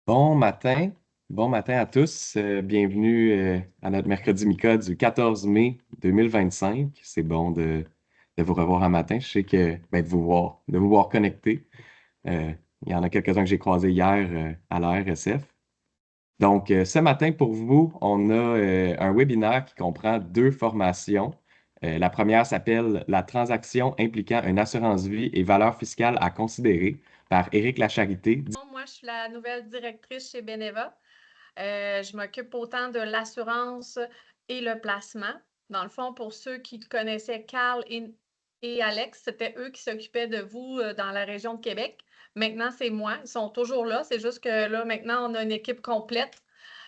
Bon matin, bon matin à tous. Bienvenue à notre mercredi Mica du 14 mai 2025. C'est bon de vous revoir un matin. Je sais que de vous voir connectés. Euh, il y en a quelques-uns que j'ai croisés hier à la RSF. Donc, ce matin, pour vous, on a un webinaire qui comprend deux formations. La première s'appelle La transaction impliquant une assurance vie et valeur fiscale à considérer par Éric Lacharité. Moi, je suis la nouvelle directrice chez Beneva. Je m'occupe autant de l'assurance et le placement. Dans le fond, pour ceux qui connaissaient Carl et Alex, c'était eux qui s'occupaient de vous dans la région de Québec. Maintenant, c'est moi. Ils sont toujours là. C'est juste que là, maintenant, on a une équipe complète.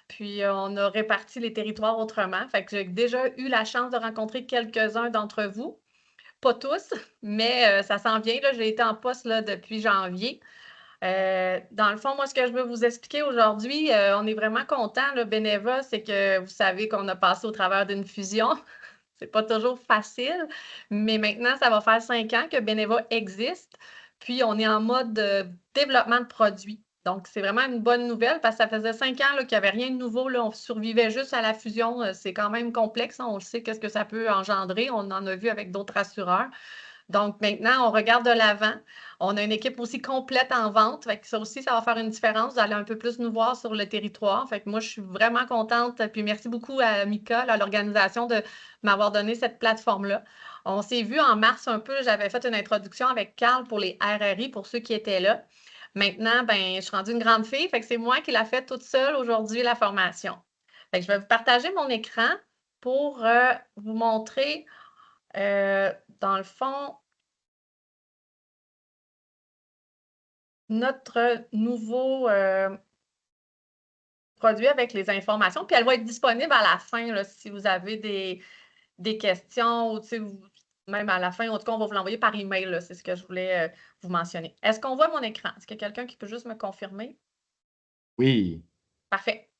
Puis, on a réparti les territoires autrement. Fait que j'ai déjà eu la chance de rencontrer quelques-uns d'entre vous. Pas tous, mais ça s'en vient. Là, j'ai été en poste là, depuis janvier. Dans le fond, moi, ce que je veux vous expliquer aujourd'hui, on est vraiment content, le Beneva, c'est que vous savez qu'on a passé au travers d'une fusion. C'est pas toujours facile, mais maintenant, ça va faire 5 ans que Beneva existe. Puis, on est en mode développement de produits. Donc, c'est vraiment une bonne nouvelle parce que ça faisait 5 ans qu'il n'y avait rien de nouveau. Là, on survivait juste à la fusion. C'est quand même complexe, hein. On le sait, qu'est-ce que ça peut engendrer. On en a vu avec d'autres assureurs. Donc, maintenant, on regarde de l'avant. On a une équipe aussi complète en vente. Fait que ça aussi, ça va faire une différence. Vous allez un peu plus nous voir sur le territoire. Fait que moi, je suis vraiment contente. Puis merci beaucoup à Mika, à l'organisation, de m'avoir donné cette plateforme-là. On s'est vu en mars un peu. J'avais fait une introduction avec Carl pour les RRI, pour ceux qui étaient là. Maintenant, ben, je suis rendue une grande fille. Fait que c'est moi qui l'ai fait toute seule aujourd'hui, la formation. Fait que je vais vous partager mon écran pour vous montrer, dans le fond, notre nouveau produit avec les informations. Puis elle va être disponible à la fin là, si vous avez des questions ou même à la fin. En tout cas, on va vous l'envoyer par email. Là, c'est ce que je voulais vous mentionner. Est-ce qu'on voit mon écran? Est-ce qu'il y a quelqu'un qui peut juste me confirmer? Oui. Parfait.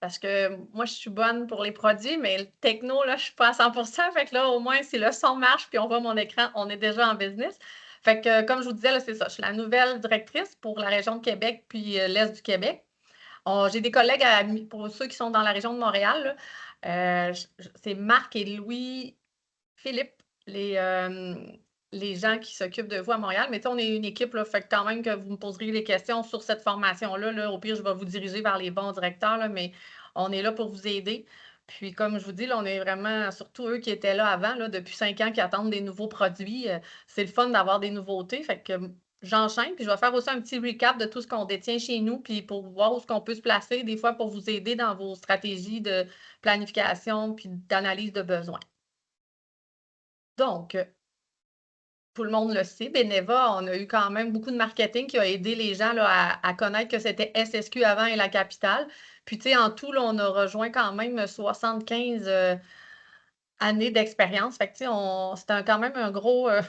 Parce que moi, je suis bonne pour les produits, mais le techno, là, je ne suis pas à 100%. Fait que là, au moins, si le son marche puis on voit mon écran, on est déjà en business. Fait que, comme je vous disais, là, c'est ça. Je suis la nouvelle directrice pour la région de Québec puis l'Est du Québec. J'ai des collègues, pour ceux qui sont dans la région de Montréal, là, c'est Marc et Louis-Philippe, les gens qui s'occupent de vous à Montréal. Mais on est une équipe, là, fait que quand même que vous me poserez des questions sur cette formation-là. Là, au pire, je vais vous diriger vers les bons directeurs, là, mais on est là pour vous aider. Puis, comme je vous dis, là, on est vraiment, surtout eux qui étaient là avant, là, depuis 5 ans, qui attendent des nouveaux produits. C'est le fun d'avoir des nouveautés. Fait que j'enchaîne, puis je vais faire aussi un petit recap de tout ce qu'on détient chez nous, puis pour voir où est-ce qu'on peut se placer, des fois pour vous aider dans vos stratégies de planification puis d'analyse de besoins. Donc, tout le monde le sait, Beneva, on a eu quand même beaucoup de marketing qui a aidé les gens là, à connaître que c'était SSQ avant et la capitale. Puis, tu sais, en tout, là, on a rejoint quand même 75 années d'expérience. Fait que, tu sais, c'était quand même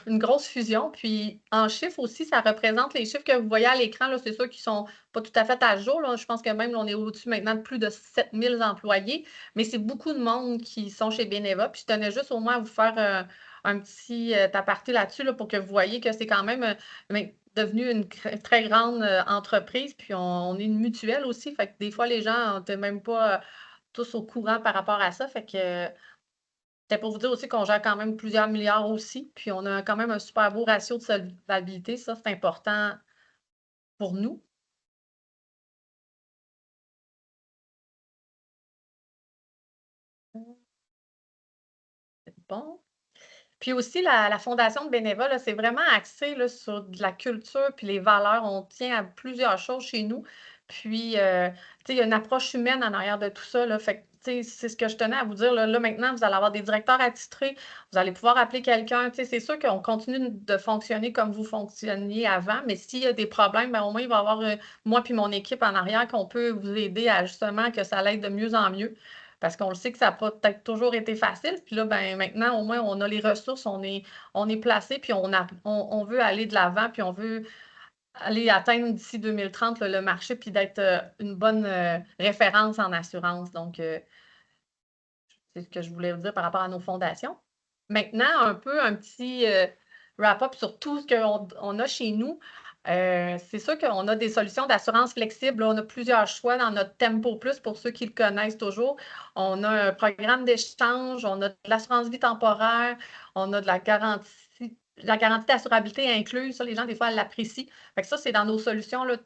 une grosse fusion. Puis, en chiffres aussi, ça représente les chiffres que vous voyez à l'écran. Là, c'est sûr qu'ils sont pas tout à fait à jour. Là. Je pense que même, là, on est au-dessus maintenant de plus de 7000 employés. Mais c'est beaucoup de monde qui sont chez Beneva. Puis, je tenais juste au moins à vous faire un petit aparté là-dessus là, pour que vous voyez que c'est quand même devenu une très grande entreprise. Puis, on est une mutuelle aussi. Fait que des fois, les gens n'étaient même pas tous au courant par rapport à ça. Fait que c'était pour vous dire aussi qu'on gère quand même plusieurs milliards aussi, puis on a quand même un super beau ratio de solvabilité. Ça, c'est important pour nous. C'est bon. Puis aussi, la Fondation de bénévoles, là, c'est vraiment axé là, sur de la culture puis les valeurs. On tient à plusieurs choses chez nous. Puis, tu sais, il y a une approche humaine en arrière de tout ça, là. Fait que, tu sais, c'est ce que je tenais à vous dire. Là, maintenant, vous allez avoir des directeurs attitrés. Vous allez pouvoir appeler quelqu'un. Tu sais, c'est sûr qu'on continue de fonctionner comme vous fonctionniez avant, mais s'il y a des problèmes, ben, au moins, il va y avoir moi puis mon équipe en arrière qu'on peut vous aider à justement que ça l'aide de mieux en mieux. Parce qu'on le sait que ça n'a pas peut-être toujours été facile. Puis là, ben, maintenant, au moins, on a les ressources, on est placé, puis on veut aller de l'avant, puis on veut aller atteindre d'ici 2030 le marché, puis d'être une bonne référence en assurance. Donc, c'est ce que je voulais vous dire par rapport à nos fondations. Maintenant, un petit wrap-up sur tout ce qu'on a chez nous. C'est sûr qu'on a des solutions d'assurance flexible. On a plusieurs choix dans notre Tempo Plus pour ceux qui le connaissent toujours. On a un programme d'échange, on a de l'assurance vie temporaire, on a de la garantie d'assurabilité incluse. Ça, les gens, des fois, l'apprécient. Fait que ça, c'est dans nos solutions là,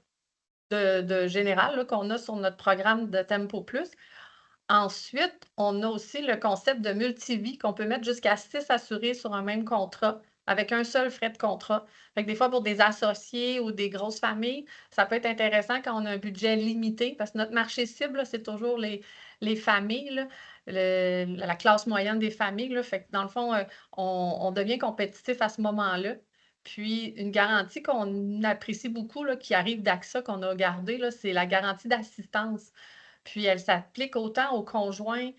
de générales là, qu'on a sur notre programme de Tempo Plus. Ensuite, on a aussi le concept de multivie qu'on peut mettre jusqu'à 6 assurés sur un même contrat avec un seul frais de contrat. Fait que des fois, pour des associés ou des grosses familles, ça peut être intéressant quand on a un budget limité parce que notre marché cible, là, c'est toujours les familles, là, la classe moyenne des familles. Là. Fait que dans le fond, on devient compétitif à ce moment-là. Puis, une garantie qu'on apprécie beaucoup, là, qui arrive d'AXA, qu'on a gardée, là, c'est la garantie d'assistance. Puis elle s'applique autant aux conjoints,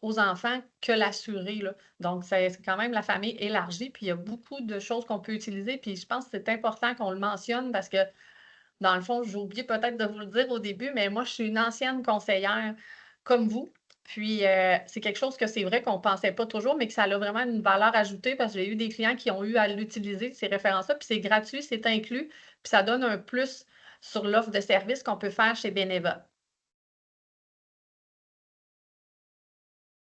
aux enfants que l'assuré, là. Donc, c'est quand même la famille élargie, puis il y a beaucoup de choses qu'on peut utiliser. Puis je pense que c'est important qu'on le mentionne parce que, dans le fond, j'ai oublié peut-être de vous le dire au début, mais moi, je suis une ancienne conseillère comme vous. Puis c'est quelque chose que c'est vrai qu'on ne pensait pas toujours, mais que ça a vraiment une valeur ajoutée parce que j'ai eu des clients qui ont eu à l'utiliser, ces références-là, puis c'est gratuit, c'est inclus, puis ça donne un plus sur l'offre de service qu'on peut faire chez Beneva.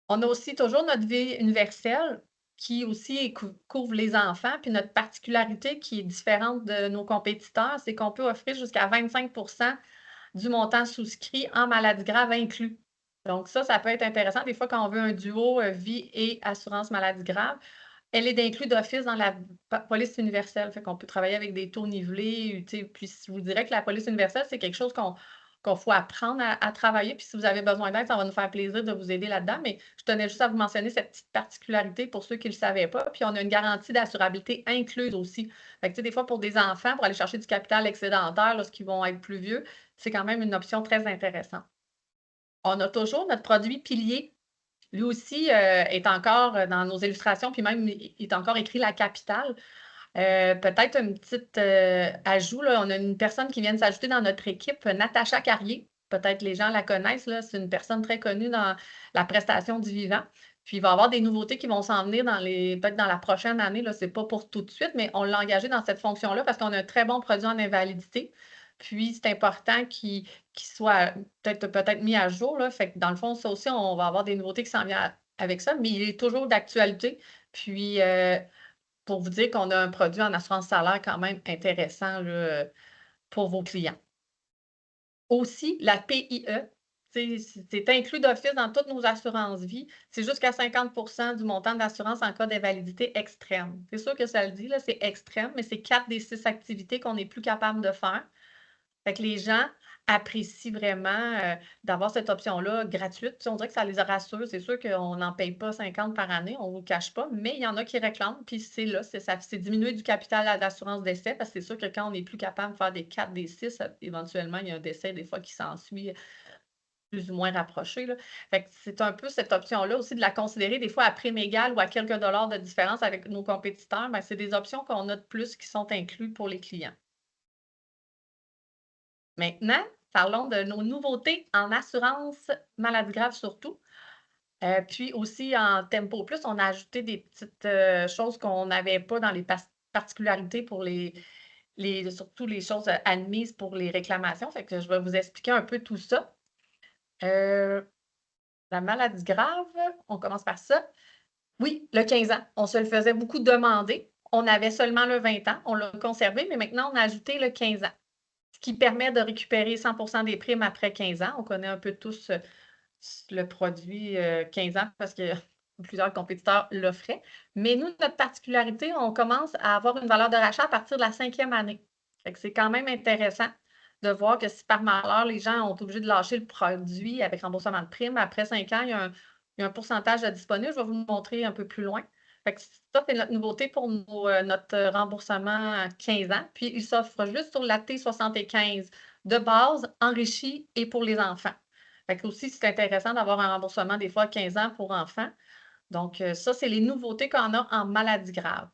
On a aussi toujours notre vie universelle qui aussi couvre les enfants. Puis notre particularité qui est différente de nos compétiteurs, c'est qu'on peut offrir jusqu'à 25 du montant souscrit en maladie grave inclus. Donc ça peut être intéressant. Des fois, quand on veut un duo vie et assurance maladie grave, elle est inclue d'office dans la police universelle. Fait qu'on peut travailler avec des taux nivelés. Puis je vous dirais que la police universelle, c'est quelque chose qu'on faut apprendre à travailler. Puis si vous avez besoin d'aide, ça va nous faire plaisir de vous aider là-dedans. Mais je tenais juste à vous mentionner cette petite particularité pour ceux qui ne le savaient pas. Puis on a une garantie d'assurabilité incluse aussi. Fait que, des fois, pour des enfants, pour aller chercher du capital excédentaire lorsqu'ils vont être plus vieux, c'est quand même une option très intéressante. On a toujours notre produit pilier. Lui aussi est encore dans nos illustrations, puis même il est encore écrit la capitale. Peut-être un petit ajout, là, on a une personne qui vient de s'ajouter dans notre équipe, Natacha Carrier. Peut-être les gens la connaissent, là, c'est une personne très connue dans la prestation du vivant. Puis il va y avoir des nouveautés qui vont s'en venir peut-être dans la prochaine année. Ce n'est pas pour tout de suite, mais on l'a engagé dans cette fonction-là parce qu'on a un très bon produit en invalidité. Puis c'est important qu'il soit peut-être mis à jour. Là. Fait que dans le fond, ça aussi, on va avoir des nouveautés qui s'en viennent avec ça, mais il est toujours d'actualité. Puis pour vous dire qu'on a un produit en assurance salaire quand même intéressant là, pour vos clients. Aussi, la PIE, c'est inclus d'office dans toutes nos assurances vie. C'est jusqu'à 50 du montant d'assurance en cas d'invalidité extrême. C'est sûr que ça le dit, là, c'est extrême, mais c'est 4 des 6 activités qu'on n'est plus capable de faire. Fait que les gens apprécient vraiment d'avoir cette option-là gratuite. On dirait que ça les rassure. C'est sûr qu'on n'en paye pas 50 par année, on ne vous le cache pas, mais il y en a qui réclament, puis c'est là, c'est diminuer du capital à l'assurance décès, parce que c'est sûr que quand on n'est plus capable de faire des 4, des 6, éventuellement, il y a un décès des fois qui s'ensuit plus ou moins rapproché. Là. Fait que c'est un peu cette option-là aussi de la considérer des fois à prime égal ou à quelques dollars de différence avec nos compétiteurs. C'est des options qu'on a de plus qui sont incluses pour les clients. Maintenant, parlons de nos nouveautés en assurance maladie grave surtout. Puis aussi en Tempo Plus, on a ajouté des petites choses qu'on n'avait pas dans les particularités pour surtout les choses admises pour les réclamations. Fait que je vais vous expliquer un peu tout ça. La maladie grave, on commence par ça. Oui, le 15 ans. On se le faisait beaucoup demander. On avait seulement le 20 ans. On l'a conservé, mais maintenant, on a ajouté le 15 ans. Ce qui permet de récupérer 100 des primes après 15 ans. On connaît un peu tous le produit 15 ans parce que plusieurs compétiteurs l'offraient. Mais nous, notre particularité, on commence à avoir une valeur de rachat à partir de la 5e année. C'est quand même intéressant de voir que si par malheur, les gens ont été obligés de lâcher le produit avec remboursement de primes, après 5 ans, il y a un pourcentage de disponible. Je vais vous le montrer un peu plus loin. Ça, c'est notre nouveauté pour notre remboursement à 15 ans. Puis, il s'offre juste sur la T75 de base, enrichi et pour les enfants. Aussi, c'est intéressant d'avoir un remboursement des fois à 15 ans pour enfants. Donc, ça, c'est les nouveautés qu'on a en maladie grave.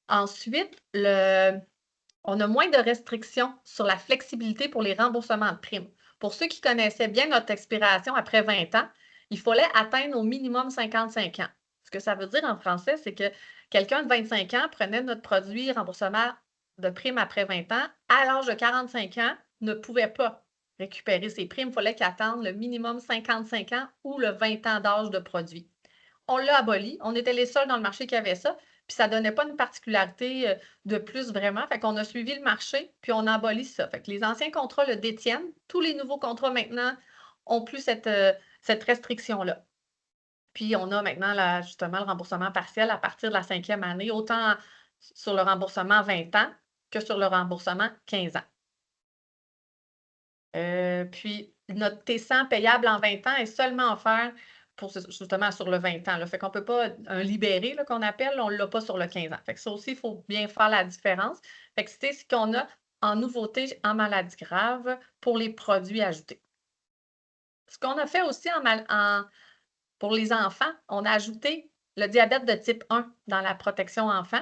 Ensuite, on a moins de restrictions sur la flexibilité pour les remboursements de primes. Pour ceux qui connaissaient bien notre expiration après 20 ans, il fallait atteindre au minimum 55 ans. Ce que ça veut dire en français, c'est que quelqu'un de 25 ans prenait notre produit remboursement de prime après 20 ans, à l'âge de 45 ans, ne pouvaient pas récupérer ces primes. Il fallait qu'ils attendent le minimum 55 ans ou le 20 ans d'âge de produit. On l'a aboli. On était les seuls dans le marché qui avaient ça. Puis ça ne donnait pas une particularité de plus vraiment. Fait qu'on a suivi le marché, puis on a aboli ça. Fait que les anciens contrats le détiennent. Tous les nouveaux contrats maintenant ont plus cette restriction-là. Puis on a maintenant justement le remboursement partiel à partir de la 5e année, autant sur le remboursement 20 ans que sur le remboursement 15 ans. Puis notre T100 payable en 20 ans est seulement offert pour justement sur le 20 ans. Là. Fait qu'on ne peut pas, un libéré qu'on appelle, on ne l'a pas sur le 15 ans. Fait que ça aussi, il faut bien faire la différence. Fait que c'est ce qu'on a en nouveauté en maladie grave pour les produits ajoutés. Ce qu'on a fait aussi pour les enfants, on a ajouté le diabète de type 1 dans la protection enfant.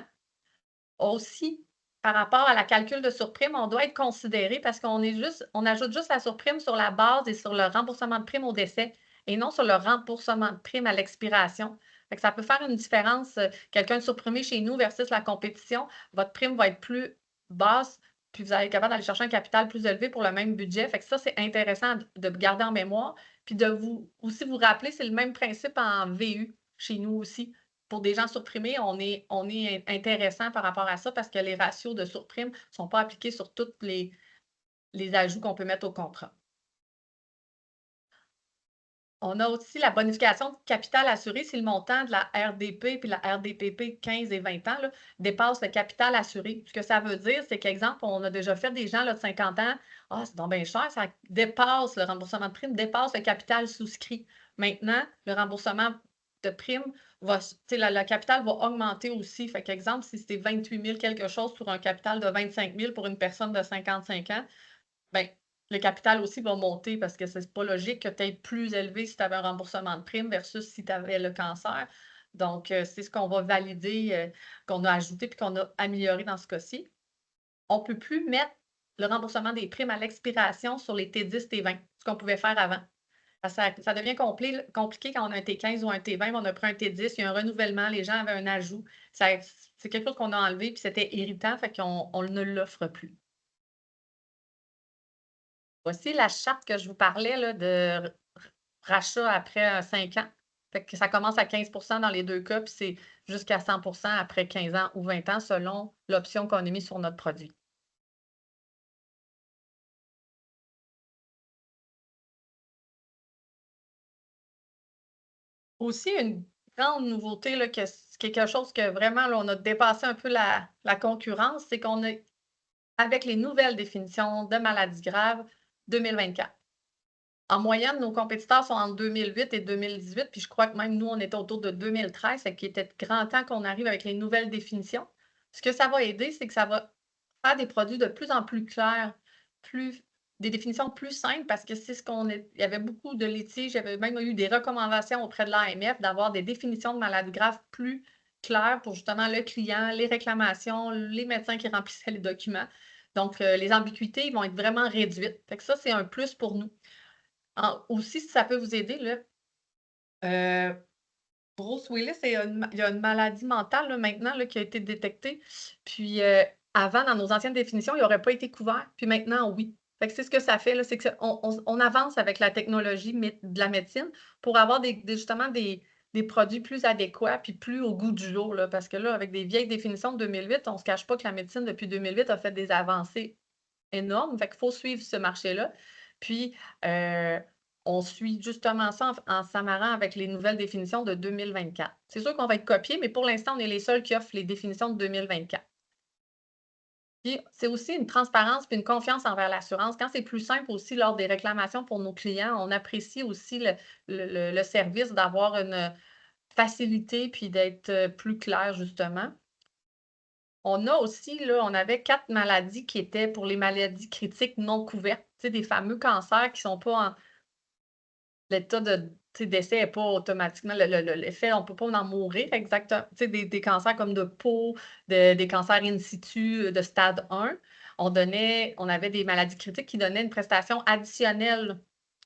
Aussi, par rapport à la calcul de surprime, on doit être considéré parce qu'on ajoute juste la surprime sur la base et sur le remboursement de prime au décès et non sur le remboursement de prime à l'expiration. Fait que ça peut faire une différence. Quelqu'un de surprimé chez nous versus la compétition, votre prime va être plus basse, puis vous allez être capable d'aller chercher un capital plus élevé pour le même budget. Fait que ça, c'est intéressant de garder en mémoire. Puis de vous rappeler, c'est le même principe en VU chez nous aussi. Pour des gens surprimés, on est intéressant par rapport à ça parce que les ratios de surprime ne sont pas appliqués sur tous les ajouts qu'on peut mettre au contrat. On a aussi la bonification de capital assuré si le montant de la RDP puis la RDPP 15 et 20 ans là, dépasse le capital assuré. Ce que ça veut dire, c'est qu'exemple, on a déjà fait des gens là, de 50 ans, ah, c'est donc bien cher, ça dépasse le remboursement de prime, dépasse le capital souscrit. Maintenant, le remboursement de prime le capital va augmenter aussi. Fait qu'exemple, si c'était 28 000 quelque chose pour un capital de 25 000 pour une personne de 55 ans, bien, le capital aussi va monter parce que c'est pas logique que tu aies plus élevé si tu avais un remboursement de prime versus si tu avais le cancer. Donc, c'est ce qu'on va valider, qu'on a ajouté puis qu'on a amélioré dans ce cas-ci. On ne peut plus mettre le remboursement des primes à l'expiration sur les T10, T20, ce qu'on pouvait faire avant. Ça devient compliqué quand on a un T15 ou un T20, on a pris un T10, il y a un renouvellement, les gens avaient un ajout. C'est quelque chose qu'on a enlevé puis c'était irritant, fait qu'on ne l'offre plus. Voici la charte que je vous parlais là, de rachat après 5 ans. Fait que ça commence à 15 dans les deux cas, puis c'est jusqu'à 100 après 15 ans ou 20 ans selon l'option qu'on a mise sur notre produit. Aussi, une grande nouveauté, là, quelque chose que vraiment, là, on a dépassé un peu la concurrence, c'est qu'on a, avec les nouvelles définitions de maladies graves 2024. En moyenne, nos compétiteurs sont entre 2008 et 2018, puis je crois que même nous, on était autour de 2013, fait qu'il était grand temps qu'on arrive avec les nouvelles définitions. Ce que ça va aider, c'est que ça va faire des produits de plus en plus clairs, des définitions plus simples, parce que c'est il y avait beaucoup de litiges, il y avait même eu des recommandations auprès de l'AMF d'avoir des définitions de maladies graves plus claires pour justement le client, les réclamations, les médecins qui remplissaient les documents. Donc, les ambiguïtés vont être vraiment réduites. Fait que ça, c'est un plus pour nous. Aussi, si ça peut vous aider, là, Bruce Willis, il y a une maladie mentale là, maintenant là, qui a été détectée. Puis avant, dans nos anciennes définitions, il n'aurait pas été couvert. Puis maintenant, oui. Fait que c'est ce que ça fait, c'est qu'on avance avec la technologie de la médecine pour avoir justement des produits plus adéquats puis plus au goût du jour. Là, parce que là, avec des vieilles définitions de 2008, on ne se cache pas que la médecine, depuis 2008, a fait des avancées énormes. Fait qu'il faut suivre ce marché-là. Puis, on suit justement ça en s'amarrant avec les nouvelles définitions de 2024. C'est sûr qu'on va être copié, mais pour l'instant, on est les seuls qui offrent les définitions de 2024. Puis, c'est aussi une transparence puis une confiance envers l'assurance. Quand c'est plus simple aussi lors des réclamations pour nos clients, on apprécie aussi le service d'avoir une facilité puis d'être plus clair, justement. On a aussi, là, on avait 4 maladies qui étaient pour les maladies critiques non couvertes, tu sais, des fameux cancers qui ne sont pas en l'état de décès n'est pas automatiquement l'effet, on ne peut pas en mourir exactement. Tu sais, des cancers comme de peau, des cancers in situ de stade 1. On avait des maladies critiques qui donnaient une prestation additionnelle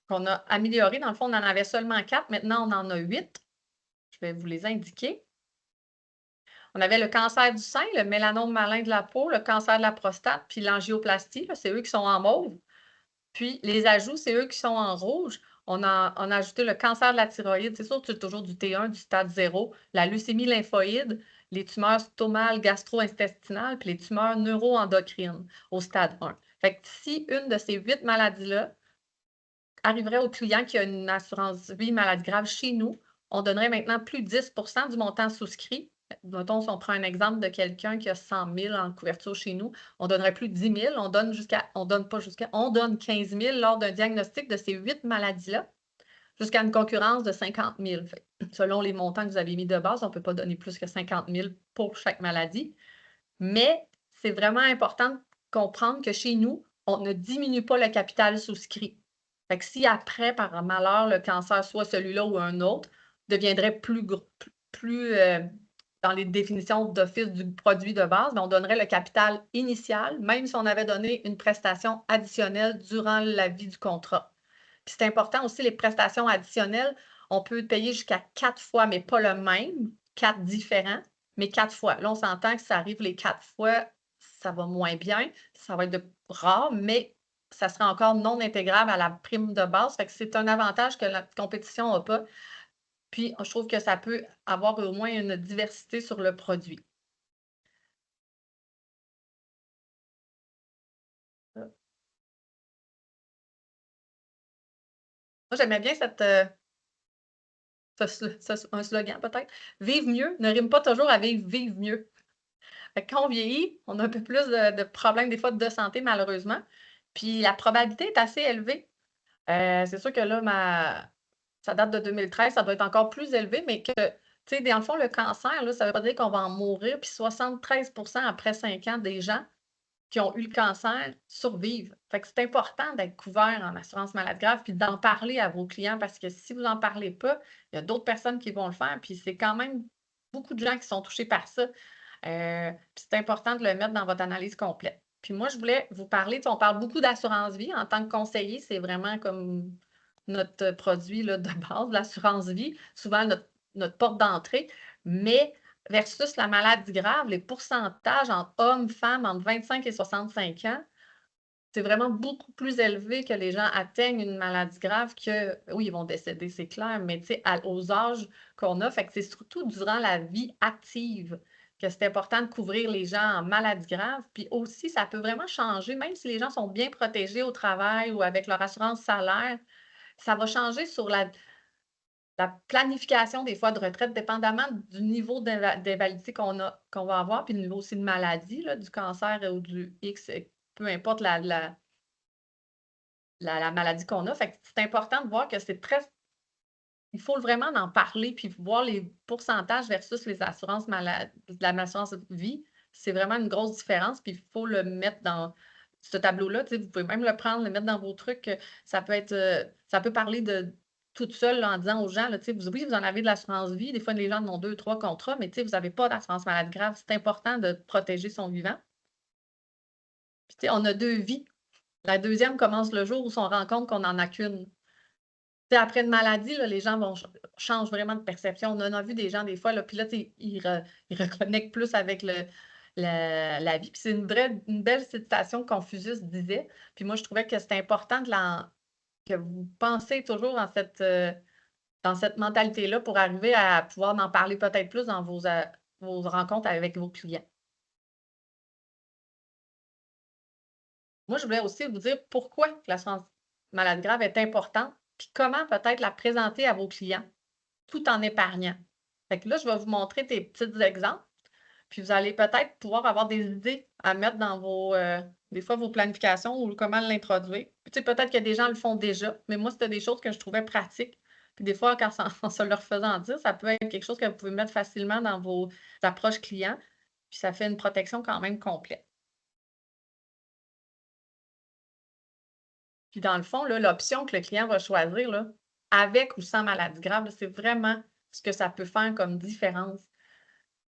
qu'on a améliorée. Dans le fond, on en avait seulement 4, maintenant on en a 8. Je vais vous les indiquer. On avait le cancer du sein, le mélanome malin de la peau, le cancer de la prostate, puis l'angioplastie, c'est eux qui sont en mauve. Puis les ajouts, c'est eux qui sont en rouge. On a ajouté le cancer de la thyroïde. C'est sûr que c'est toujours du T1, du stade 0, la leucémie lymphoïde, les tumeurs stomales gastro-intestinales, puis les tumeurs neuroendocrines au stade 1. Fait que si une de ces 8 maladies-là arriverait au client qui a une assurance vie maladie grave chez nous, on donnerait maintenant plus de 10 du montant souscrit. Mettons, si on prend un exemple de quelqu'un qui a 100 000 en couverture chez nous, on donnerait plus de 10 000, on donne 15 000 lors d'un diagnostic de ces 8 maladies-là, jusqu'à une concurrence de 50 000. Fait, selon les montants que vous avez mis de base, on ne peut pas donner plus que 50 000 pour chaque maladie. Mais c'est vraiment important de comprendre que chez nous, on ne diminue pas le capital souscrit. Fait que si après, par malheur, le cancer, soit celui-là ou un autre, deviendrait plus dans les définitions d'office du produit de base, on donnerait le capital initial, même si on avait donné une prestation additionnelle durant la vie du contrat. Puis c'est important aussi, les prestations additionnelles, on peut payer jusqu'à 4 fois, mais pas le même, 4 différents, mais 4 fois. Là, on s'entend que ça arrive les 4 fois, ça va moins bien, ça va être rare, mais ça sera encore non intégrable à la prime de base. Fait que c'est un avantage que la compétition n'a pas. Puis, je trouve que ça peut avoir au moins une diversité sur le produit. Moi, j'aimais bien un slogan peut-être. Vivre mieux ne rime pas toujours à vivre mieux. Fait que quand on vieillit, on a un peu plus de problèmes des fois de santé, malheureusement. Puis la probabilité est assez élevée. C'est sûr que là, ça date de 2013, ça doit être encore plus élevé, mais que, tu sais, dans le fond, le cancer, là, ça ne veut pas dire qu'on va en mourir. Puis 73 après 5 ans des gens qui ont eu le cancer survivent. Fait que c'est important d'être couvert en assurance maladie grave puis d'en parler à vos clients parce que si vous n'en parlez pas, il y a d'autres personnes qui vont le faire. Puis c'est quand même beaucoup de gens qui sont touchés par ça. Puis c'est important de le mettre dans votre analyse complète. Puis moi, je voulais vous parler, on parle beaucoup d'assurance vie. En tant que conseiller, c'est vraiment comme notre produit là, de base, l'assurance vie, souvent notre porte d'entrée. Mais versus la maladie grave, les pourcentages entre hommes, femmes, entre 25 et 65 ans, c'est vraiment beaucoup plus élevé que les gens atteignent une maladie grave que, oui, ils vont décéder, c'est clair, mais tu sais, aux âges qu'on a, fait que c'est surtout durant la vie active que c'est important de couvrir les gens en maladie grave. Puis aussi, ça peut vraiment changer, même si les gens sont bien protégés au travail ou avec leur assurance salaire, ça va changer sur la planification des fois de retraite, dépendamment du niveau d'invalidité qu'on va avoir, puis le niveau aussi de maladie, là, du cancer ou du X, peu importe la maladie qu'on a. Fait que c'est important de voir que c'est très. Il faut vraiment en parler, puis voir les pourcentages versus les assurances l'assurance vie. C'est vraiment une grosse différence, puis il faut le mettre dans ce tableau-là. Vous pouvez même le prendre, le mettre dans vos trucs. Ça peut être, ça peut parler de toute seule là, en disant aux gens, là, oui, vous en avez de l'assurance vie. Des fois, les gens en ont 2, 3 contrats, mais vous n'avez pas d'assurance maladie grave. C'est important de protéger son vivant. Puis, on a 2 vies. La deuxième commence le jour où on se rend compte qu'on n'en a qu'une. Après une maladie, là, les gens changent vraiment de perception. On en a vu des gens des fois, là, puis là, ils reconnectent plus avec la vie. Puis c'est une belle citation que Confucius disait. Puis moi, je trouvais que c'était important que vous pensez toujours dans cette mentalité-là pour arriver à pouvoir en parler peut-être plus dans vos rencontres avec vos clients. Moi, je voulais aussi vous dire pourquoi l'assurance maladie grave est importante, puis comment peut-être la présenter à vos clients, tout en épargnant. Fait que là, je vais vous montrer des petits exemples, puis vous allez peut-être pouvoir avoir des idées à mettre dans des fois, vos planifications ou comment l'introduire. Puis, tu sais, peut-être que des gens le font déjà, mais moi, c'était des choses que je trouvais pratiques. Puis des fois, en se leur faisant dire, ça peut être quelque chose que vous pouvez mettre facilement dans vos approches clients, puis ça fait une protection quand même complète. Puis dans le fond, là, l'option que le client va choisir, là, avec ou sans maladie grave, c'est vraiment ce que ça peut faire comme différence.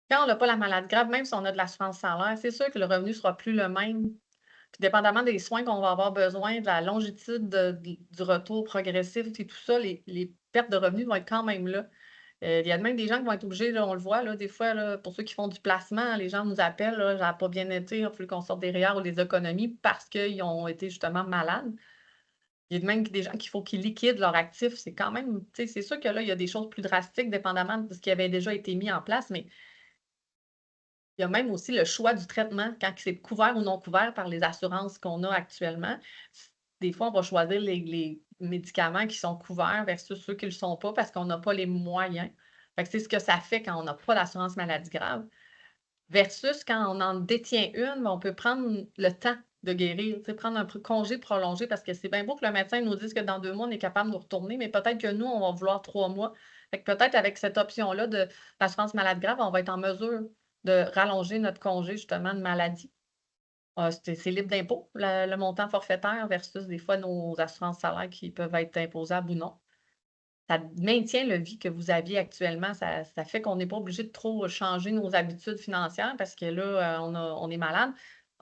Quand on n'a pas la maladie grave, même si on a de l'assurance salaire, c'est sûr que le revenu ne sera plus le même. Puis dépendamment des soins qu'on va avoir besoin, de la longitude du retour progressif et tout ça, les pertes de revenus vont être quand même là. Il y a même des gens qui vont être obligés, là, on le voit, là, des fois, là, pour ceux qui font du placement, les gens nous appellent, là, ça n'a pas bien été, il a fallu qu'on sorte des REER ou des économies parce qu'ils ont été justement malades. Il y a même des gens qu'il faut qu'ils liquident leurs actifs. C'est quand même, tu sais, c'est sûr que là, il y a des choses plus drastiques dépendamment de ce qui avait déjà été mis en place, mais il y a même aussi le choix du traitement, quand c'est couvert ou non couvert par les assurances qu'on a actuellement. Des fois, on va choisir les médicaments qui sont couverts versus ceux qui ne le sont pas parce qu'on n'a pas les moyens. Fait que c'est ce que ça fait quand on n'a pas d'assurance maladie grave. Versus quand on en détient une, ben, on peut prendre le temps de guérir, tu sais, prendre un congé prolongé parce que c'est bien beau que le médecin nous dise que dans 2 mois, on est capable de nous retourner, mais peut-être que nous, on va vouloir 3 mois. Fait que peut-être avec cette option-là de l'assurance maladie grave, on va être en mesure de rallonger notre congé justement de maladie. C'est libre d'impôt, le montant forfaitaire versus des fois nos assurances salaires qui peuvent être imposables ou non. Ça maintient le vie que vous aviez actuellement. Ça fait qu'on n'est pas obligé de trop changer nos habitudes financières parce que là, on est malade,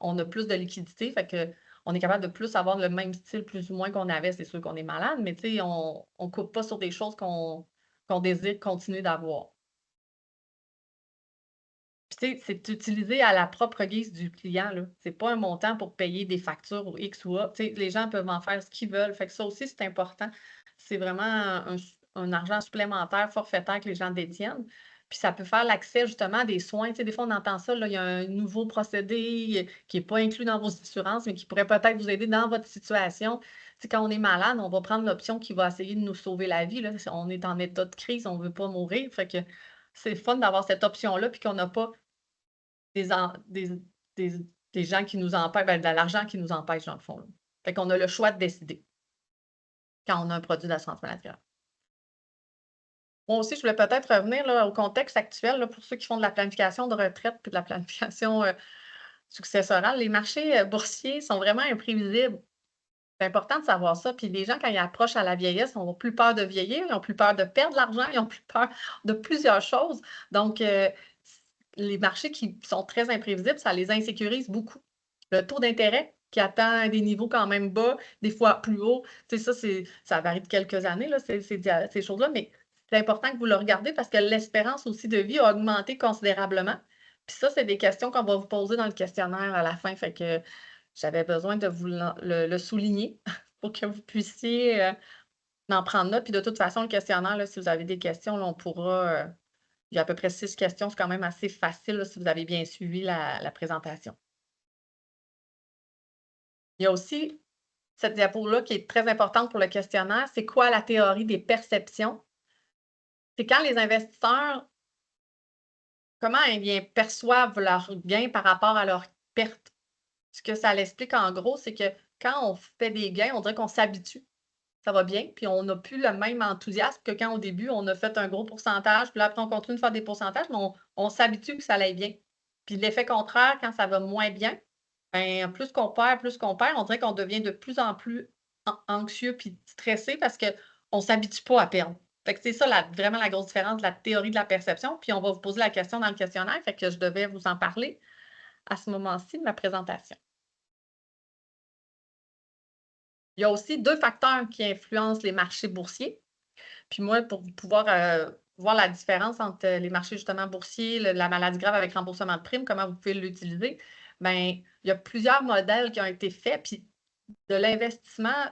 on a plus de liquidité, fait qu'on est capable de plus avoir le même style plus ou moins qu'on avait. C'est sûr qu'on est malade, mais tu sais, on ne coupe pas sur des choses qu'on désire continuer d'avoir. Puis tu sais, c'est utilisé à la propre guise du client, là. C'est pas un montant pour payer des factures ou X ou A. Tu sais, les gens peuvent en faire ce qu'ils veulent. Fait que ça aussi, c'est important. C'est vraiment un argent supplémentaire forfaitaire que les gens détiennent. Puis ça peut faire l'accès justement à des soins. Tu sais, des fois, on entend ça, là, il y a un nouveau procédé qui n'est pas inclus dans vos assurances, mais qui pourrait peut-être vous aider dans votre situation. Tu sais, quand on est malade, on va prendre l'option qui va essayer de nous sauver la vie, là. On est en état de crise, on ne veut pas mourir. Fait que c'est fun d'avoir cette option-là, puis qu'on n'a pas des en des des gens qui nous empêchent, ben, de l'argent qui nous empêche dans le fond, là. Fait qu'on a le choix de décider quand on a un produit d'assurance maladie grave. Moi aussi, je voulais peut-être revenir là, au contexte actuel là, pour ceux qui font de la planification de retraite puis de la planification, successorale. Les marchés, boursiers sont vraiment imprévisibles. C'est important de savoir ça. Puis les gens, quand ils approchent à la vieillesse, ont plus peur de vieillir, ils ont plus peur de perdre de l'argent, ils ont plus peur de plusieurs choses. Donc, les marchés qui sont très imprévisibles, ça les insécurise beaucoup. Le taux d'intérêt qui atteint des niveaux quand même bas, des fois plus hauts, tu sais, ça varie de quelques années, là, ces choses-là, mais c'est important que vous le regardez parce que l'espérance aussi de vie a augmenté considérablement. Puis ça, c'est des questions qu'on va vous poser dans le questionnaire à la fin. Fait que j'avais besoin de vous le souligner pour que vous puissiez en prendre note. Puis de toute façon, le questionnaire, là, si vous avez des questions, là, on pourra. Il y a à peu près 6 questions. C'est quand même assez facile là, si vous avez bien suivi la présentation. Il y a aussi cette diapo-là qui est très importante pour le questionnaire. C'est quoi la théorie des perceptions? C'est quand les investisseurs, comment eh bien, perçoivent leurs gains par rapport à leurs pertes. Ce que ça l'explique en gros, c'est que quand on fait des gains, on dirait qu'on s'habitue. Ça va bien, puis on n'a plus le même enthousiasme que quand au début, on a fait un gros pourcentage, puis là, après, on continue de faire des pourcentages, mais on s'habitue que ça aille bien. Puis l'effet contraire, quand ça va moins bien, ben, plus qu'on perd, on dirait qu'on devient de plus en plus anxieux puis stressé parce qu'on ne s'habitue pas à perdre. Fait que c'est ça vraiment la grosse différence de la théorie de la perception. Puis on va vous poser la question dans le questionnaire, fait que je devais vous en parler à ce moment-ci de ma présentation. Il y a aussi 2 facteurs qui influencent les marchés boursiers. Puis moi, pour pouvoir, voir la différence entre, les marchés justement boursiers, la maladie grave avec remboursement de primes, comment vous pouvez l'utiliser, ben, il y a plusieurs modèles qui ont été faits, puis de l'investissement,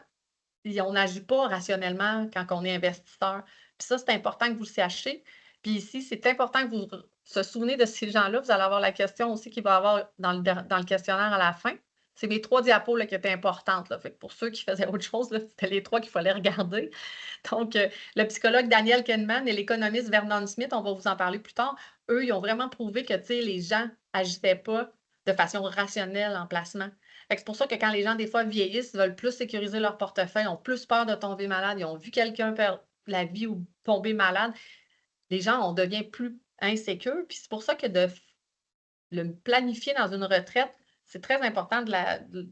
puis on n'agit pas rationnellement quand on est investisseur. Puis ça, c'est important que vous le sachiez. Puis ici, c'est important que vous se souvenez de ces gens-là. Vous allez avoir la question aussi qui va avoir dans le questionnaire à la fin. C'est mes 3 diapos là, qui étaient importantes. Là. Fait que pour ceux qui faisaient autre chose, là, c'était les 3 qu'il fallait regarder. Donc, le psychologue Daniel Kahneman et l'économiste Vernon Smith, on va vous en parler plus tard, eux, ils ont vraiment prouvé que les gens n'agissaient pas de façon rationnelle en placement. C'est pour ça que quand les gens, des fois, vieillissent, ils veulent plus sécuriser leur portefeuille, ont plus peur de tomber malade, ils ont vu quelqu'un perdre la vie ou tomber malade, les gens, on devient plus insécure. Puis c'est pour ça que de le planifier dans une retraite, c'est très important de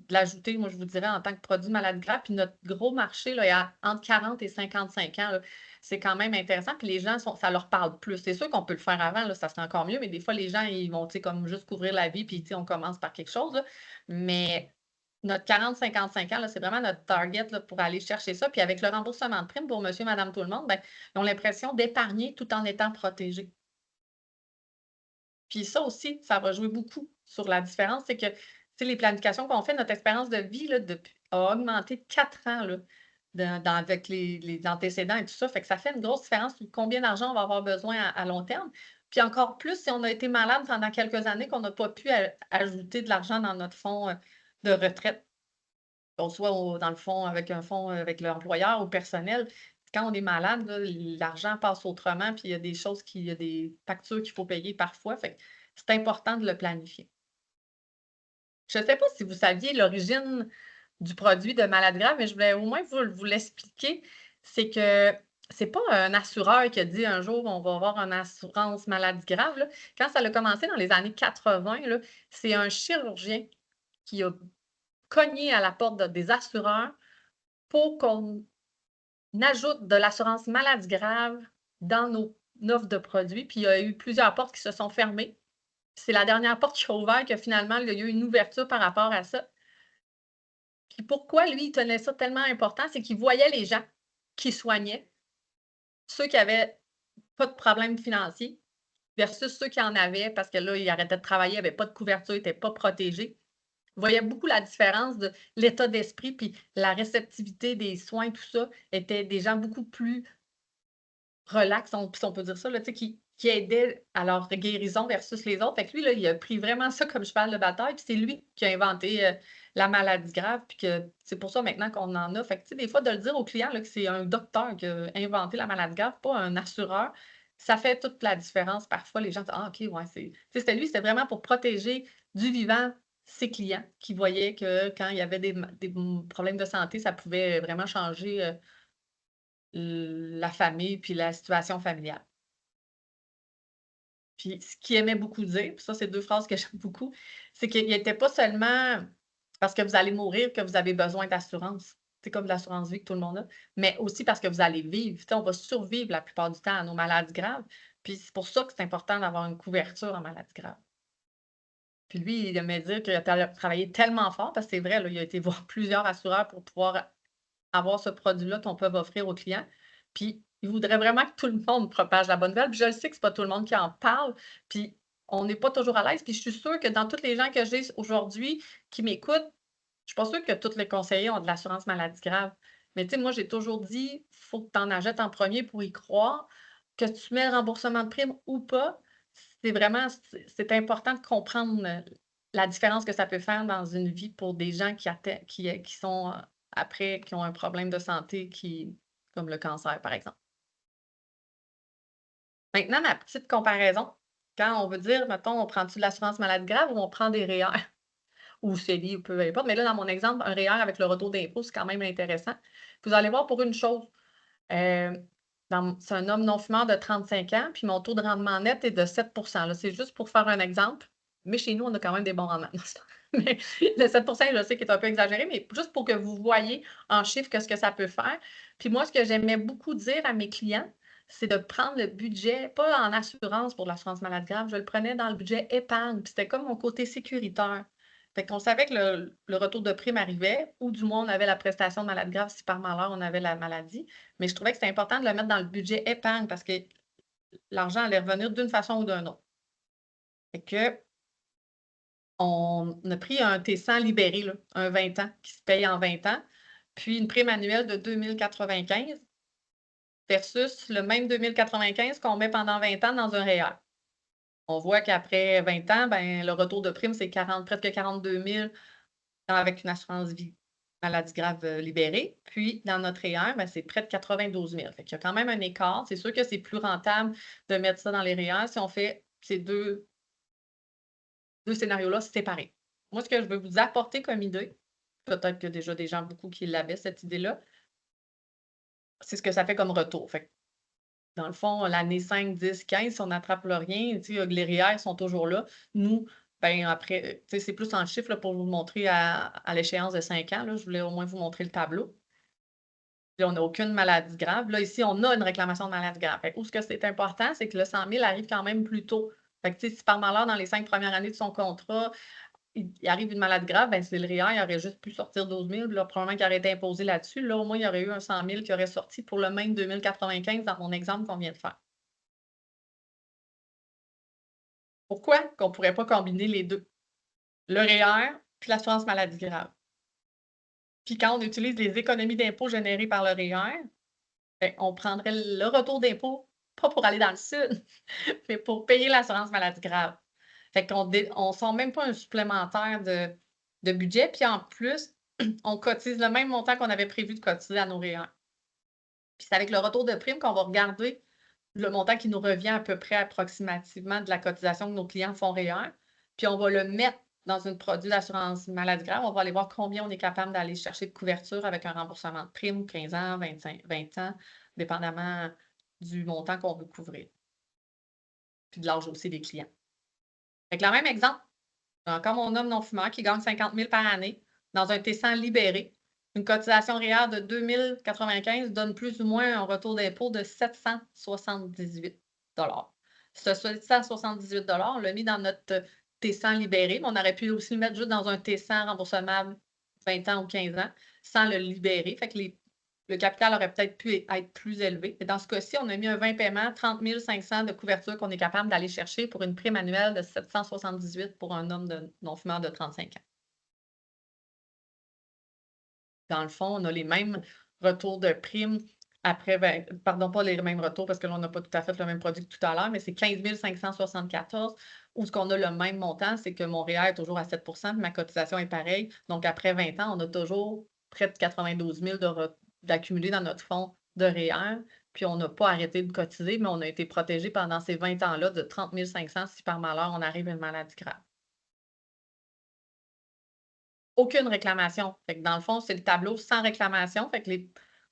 l'ajouter, moi, je vous dirais, en tant que produit maladie grave. Puis notre gros marché, là, il y a entre 40 et 55 ans. Là, c'est quand même intéressant. Puis les gens, ça leur parle plus. C'est sûr qu'on peut le faire avant, là, ça serait encore mieux, mais des fois, les gens, ils vont comme juste couvrir la vie, puis on commence par quelque chose. Là. Mais Notre 40-55 ans, là, c'est vraiment notre target là, pour aller chercher ça. Puis avec le remboursement de prime pour monsieur, madame, tout le monde, ben, ils ont l'impression d'épargner tout en étant protégés. Puis ça aussi, ça va jouer beaucoup sur la différence. C'est que, tu sais, les planifications qu'on fait, notre espérance de vie là, a augmenté de 4 ans là, avec les antécédents et tout ça. Fait que ça fait une grosse différence sur combien d'argent on va avoir besoin à long terme. Puis encore plus si on a été malade pendant quelques années qu'on n'a pas pu ajouter de l'argent dans notre fonds de retraite. Qu'on soit dans le fond avec un fonds avec l'employeur ou personnel. Quand on est malade, là, l'argent passe autrement, puis il y a des factures qu'il faut payer parfois. Fait que c'est important de le planifier. Je ne sais pas si vous saviez l'origine du produit de malade grave, mais je voulais au moins vous l'expliquer. C'est que c'est pas un assureur qui a dit un jour on va avoir une assurance maladie grave, là. Quand ça a commencé dans les années 80, là, c'est un chirurgien qui a cogné à la porte des assureurs pour qu'on ajoute de l'assurance maladie grave dans nos offres de produits. Puis il y a eu plusieurs portes qui se sont fermées. C'est la dernière porte qui a ouvert que finalement, il y a eu une ouverture par rapport à ça. Puis pourquoi lui, il tenait ça tellement important, c'est qu'il voyait les gens qui soignaient, ceux qui avaient pas de problème financier versus ceux qui en avaient parce que là, ils arrêtaient de travailler, n'avaient pas de couverture, n'étaient pas protégés. Il voyait beaucoup la différence de l'état d'esprit puis la réceptivité des soins, tout ça, étaient des gens beaucoup plus relax, si on peut dire ça, là, qui aidait à leur guérison versus les autres. Fait que lui, là, il a pris vraiment ça comme cheval de bataille, puis c'est lui qui a inventé la maladie grave, puis que c'est pour ça maintenant qu'on en a. Fait que, des fois, de le dire aux clients là, que c'est un docteur qui a inventé la maladie grave, pas un assureur, ça fait toute la différence. Parfois, les gens disent ah, OK, ouais, c'était lui, c'était vraiment pour protéger du vivant ses clients qui voyaient que quand il y avait des problèmes de santé, ça pouvait vraiment changer la famille puis la situation familiale. Puis ce qu'il aimait beaucoup dire, puis ça, c'est 2 phrases que j'aime beaucoup, c'est qu'il était pas seulement parce que vous allez mourir que vous avez besoin d'assurance. C'est comme l'assurance vie que tout le monde a, mais aussi parce que vous allez vivre. Tu sais, on va survivre la plupart du temps à nos maladies graves. Puis c'est pour ça que c'est important d'avoir une couverture en maladie grave. Puis lui, il aimait dire qu'il a travaillé tellement fort, parce que c'est vrai, là, il a été voir plusieurs assureurs pour pouvoir avoir ce produit-là qu'on peut offrir aux clients. Puis, il voudrait vraiment que tout le monde propage la bonne nouvelle. Puis je le sais que c'est pas tout le monde qui en parle, puis on n'est pas toujours à l'aise. Puis je suis sûre que dans tous les gens que j'ai aujourd'hui qui m'écoutent, je suis pas sûre que tous les conseillers ont de l'assurance maladie grave. Mais tu sais, moi, j'ai toujours dit, faut que tu en achètes en premier pour y croire. Que tu mets le remboursement de prime ou pas, c'est vraiment c'est important de comprendre, la différence que ça peut faire dans une vie pour des gens qui sont, après qui ont un problème de santé comme le cancer, par exemple. Maintenant, ma petite comparaison, quand on veut dire, mettons, on prend-tu de l'assurance maladie grave ou on prend des REER ou CELI ou peu importe, mais là, dans mon exemple, un REER avec le retour d'impôt, c'est quand même intéressant. Vous allez voir pour une chose, heu, c'est un homme non-fumeur de 35 ans, puis mon taux de rendement net est de 7 là. C'est juste pour faire un exemple, mais chez nous, on a quand même des bons rendements. Mais le 7 je sais qu'il est un peu exagéré, mais juste pour que vous voyez en chiffres ce que ça peut faire. Puis moi, ce que j'aimais beaucoup dire à mes clients, c'est de prendre le budget, pas en assurance pour l'assurance maladie grave, je le prenais dans le budget épargne, puis c'était comme mon côté sécuritaire. Fait qu'on savait que le retour de prime arrivait, ou du moins on avait la prestation de maladie grave si par malheur on avait la maladie. Mais je trouvais que c'était important de le mettre dans le budget épargne parce que l'argent allait revenir d'une façon ou d'une autre. Fait que on a pris un T100 libéré, là, un 20 ans, qui se paye en 20 ans, puis une prime annuelle de 2 095 versus le même 2 095 qu'on met pendant 20 ans dans un REER. On voit qu'après 20 ans, ben, le retour de prime, c'est presque 42 000 avec une assurance vie maladie grave libérée. Puis, dans notre REER, ben, c'est près de 92 000. Fait qu'il y a quand même un écart. C'est sûr que c'est plus rentable de mettre ça dans les REER si on fait ces deux scénarios-là séparés. Moi, ce que je veux vous apporter comme idée, peut-être que déjà des gens, beaucoup qui l'avaient, cette idée-là, c'est ce que ça fait comme retour. Fait que, dans le fond, l'année 5, 10, 15, si on n'attrape rien, tu sais, les REER sont toujours là. Nous, ben après, tu sais, c'est plus en chiffres là, pour vous montrer à l'échéance de 5 ans. Là, je voulais au moins vous montrer le tableau. Puis on n'a aucune maladie grave. Là, ici, on a une réclamation de maladie grave. Fait que où ce que c'est important, c'est que le 100 000 arrive quand même plus tôt. Fait que, tu sais, si par malheur, dans les 5 premières années de son contrat, il arrive une maladie grave, ben, c'est le REER, il aurait juste pu sortir 12 000, là, probablement qu'il aurait été imposé là-dessus. Là, au moins, il y aurait eu un 100 000 qui aurait sorti pour le même 2095 dans mon exemple qu'on vient de faire. Pourquoi qu'on ne pourrait pas combiner les deux? Le REER puis l'assurance maladie grave. Puis quand on utilise les économies d'impôt générées par le REER, ben, on prendrait le retour d'impôt, pas pour aller dans le sud, mais pour payer l'assurance maladie grave. Fait qu'on on sort même pas un supplémentaire de budget, puis en plus, on cotise le même montant qu'on avait prévu de cotiser à nos REER. Puis c'est avec le retour de prime qu'on va regarder le montant qui nous revient à peu près approximativement de la cotisation que nos clients font REER, puis on va le mettre dans un produit d'assurance maladie grave. On va aller voir combien on est capable d'aller chercher de couverture avec un remboursement de prime, 15 ans, 20 ans, dépendamment du montant qu'on veut couvrir. Puis de l'âge aussi des clients. Fait que le même exemple, encore mon homme non-fumeur qui gagne 50 000 par année dans un T100 libéré. Une cotisation REER de 2 095 donne plus ou moins un retour d'impôt de 778 Ce 778 on l'a mis dans notre T100 libéré, mais on aurait pu aussi le mettre juste dans un T100 remboursable 20 ans ou 15 ans sans le libérer. Fait que le capital aurait peut-être pu être plus élevé. Et dans ce cas-ci, on a mis un 20 paiements, 30 500 de couverture qu'on est capable d'aller chercher pour une prime annuelle de 778 pour un homme non-fumeur de 35 ans. Dans le fond, on a les mêmes retours de primes après, pardon, pas les mêmes retours parce que là, on n'a pas tout à fait le même produit que tout à l'heure, mais c'est 15 574 où ce qu'on a le même montant, c'est que mon REER est toujours à 7 puis ma cotisation est pareille. Donc, après 20 ans, on a toujours près de 92 000 d'accumuler dans notre fonds de REER, puis on n'a pas arrêté de cotiser, mais on a été protégé pendant ces 20 ans-là de 30 500 si par malheur on arrive à une maladie grave. Aucune réclamation. Fait que dans le fond, c'est le tableau sans réclamation. Fait que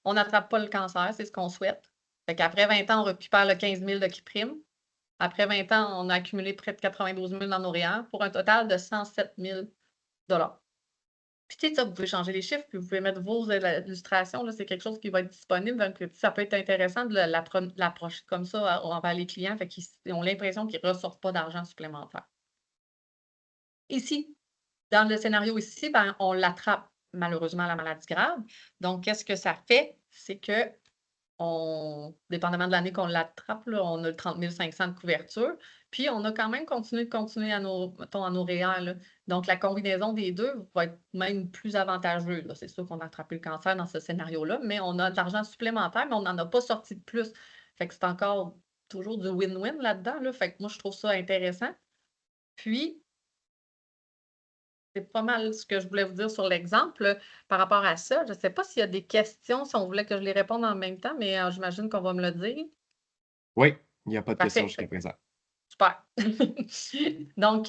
on n'attrape pas le cancer, c'est ce qu'on souhaite. Fait qu'après 20 ans, on récupère le 15 000 de qui prime. Après 20 ans, on a accumulé près de 92 000 dans nos REER pour un total de 107 000 Puis, tu sais, ça, vous pouvez changer les chiffres, puis vous pouvez mettre vos illustrations. Là, c'est quelque chose qui va être disponible. Donc, ça peut être intéressant de l'approcher comme ça envers les clients. Fait qu'ils ont l'impression qu'ils ne ressortent pas d'argent supplémentaire. Ici, dans le scénario ici, ben, on l'attrape malheureusement la maladie grave. Donc, qu'est-ce que ça fait? C'est que, dépendamment de l'année qu'on l'attrape, on a le 30 500 de couverture. Puis, on a quand même continué à nos REER. Là. Donc, la combinaison des deux va être même plus avantageuse. C'est sûr qu'on a attrapé le cancer dans ce scénario-là, mais on a de l'argent supplémentaire, mais on n'en a pas sorti de plus. Fait que c'est encore toujours du win-win là-dedans. Là. Fait que moi, je trouve ça intéressant. Puis, c'est pas mal ce que je voulais vous dire sur l'exemple par rapport à ça. Je ne sais pas s'il y a des questions, si on voulait que je les réponde en même temps, mais j'imagine qu'on va me le dire. Oui, il n'y a pas de questions Parfait. jusqu'à présent. Super. Donc,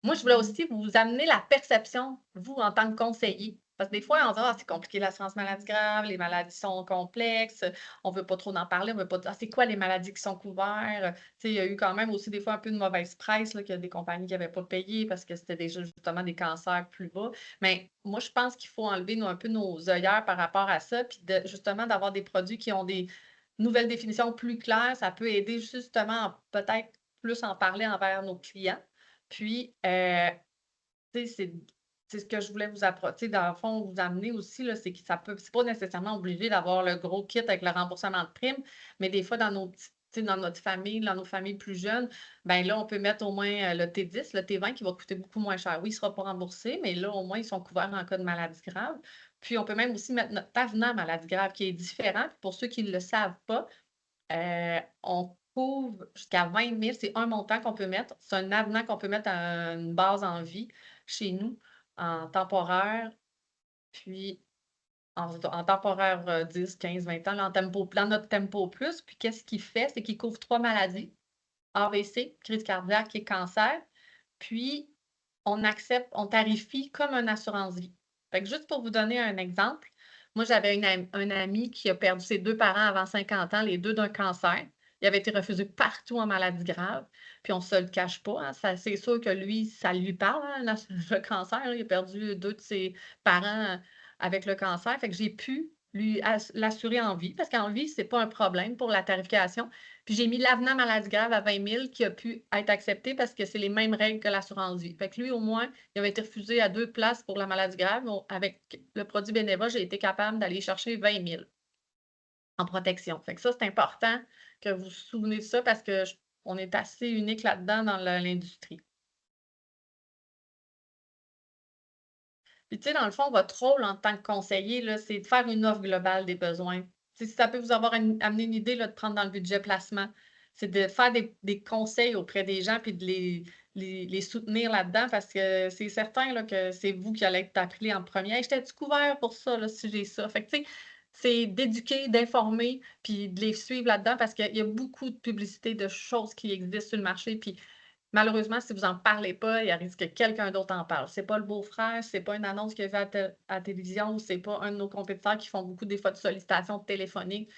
moi, je voulais aussi vous amener la perception, vous, en tant que conseiller. Parce que des fois, on dit: «Ah, c'est compliqué l'assurance maladie grave, les maladies sont complexes, on ne veut pas trop en parler, on ne veut pas dire: "Ah, c'est quoi les maladies qui sont couvertes?" Tu sais, il y a eu quand même aussi des fois un peu de mauvaise presse, là, qu'il y a des compagnies qui n'avaient pas payé parce que c'était déjà justement des cancers plus bas. Mais moi, je pense qu'il faut enlever un peu nos œillères par rapport à ça, puis justement d'avoir des produits qui ont des nouvelles définitions plus claires, ça peut aider justement à peut-être plus en parler envers nos clients. Puis, tu sais, c'est ce que je voulais vous apporter, dans le fond, vous amener aussi, là, c'est que c'est pas nécessairement obligé d'avoir le gros kit avec le remboursement de primes, mais des fois, dans notre famille, dans nos familles plus jeunes, ben là, on peut mettre au moins le T10, le T20 qui va coûter beaucoup moins cher. Oui, il ne sera pas remboursé, mais là, au moins, ils sont couverts en cas de maladie grave. Puis, on peut même aussi mettre notre avenant maladie grave qui est différent. Puis pour ceux qui ne le savent pas, on couvre jusqu'à 20 000, c'est un montant qu'on peut mettre. C'est un avenant qu'on peut mettre à une base en vie chez nous, en temporaire, puis en temporaire 10, 15, 20 ans, là, dans notre tempo plus. Puis qu'est-ce qu'il fait? C'est qu'il couvre 3 maladies: AVC, crise cardiaque et cancer. Puis on tarifie comme une assurance-vie. Fait que juste pour vous donner un exemple, moi, j'avais un ami qui a perdu ses 2 parents avant 50 ans, les 2 d'un cancer. Il avait été refusé partout en maladie grave, puis on ne se le cache pas, hein, c'est sûr que lui, ça lui parle, hein, le cancer, là. Il a perdu 2 de ses parents avec le cancer. Fait que j'ai pu l'assurer en vie, parce qu'en vie, c'est pas un problème pour la tarification. Puis j'ai mis l'avenant maladie grave à 20 000 qui a pu être accepté parce que c'est les mêmes règles que l'assurance vie. Fait que lui, au moins, il avait été refusé à 2 places pour la maladie grave. Avec le produit Beneva, j'ai été capable d'aller chercher 20 000 en protection. Fait que ça, c'est important que vous vous souvenez de ça parce que on est assez unique là-dedans dans l'industrie. Puis, tu sais, dans le fond, votre rôle en tant que conseiller, là, c'est de faire une offre globale des besoins. Tu sais, si ça peut vous avoir amené une idée là, de prendre dans le budget placement, c'est de faire des conseils auprès des gens puis de les soutenir là-dedans parce que c'est certain là, que c'est vous qui allez être appelé en premier. Hey, j'étais-tu couvert pour ça, là, si j'ai ça? Fait que, tu sais, c'est d'éduquer, d'informer, puis de les suivre là-dedans parce qu'il y a beaucoup de publicité, de choses qui existent sur le marché. Puis malheureusement, si vous en parlez pas, il risque que quelqu'un d'autre en parle. C'est pas le beau-frère, c'est pas une annonce qu'il a faite à la télévision, c'est pas un de nos compétiteurs qui font beaucoup des fois de sollicitations téléphoniques.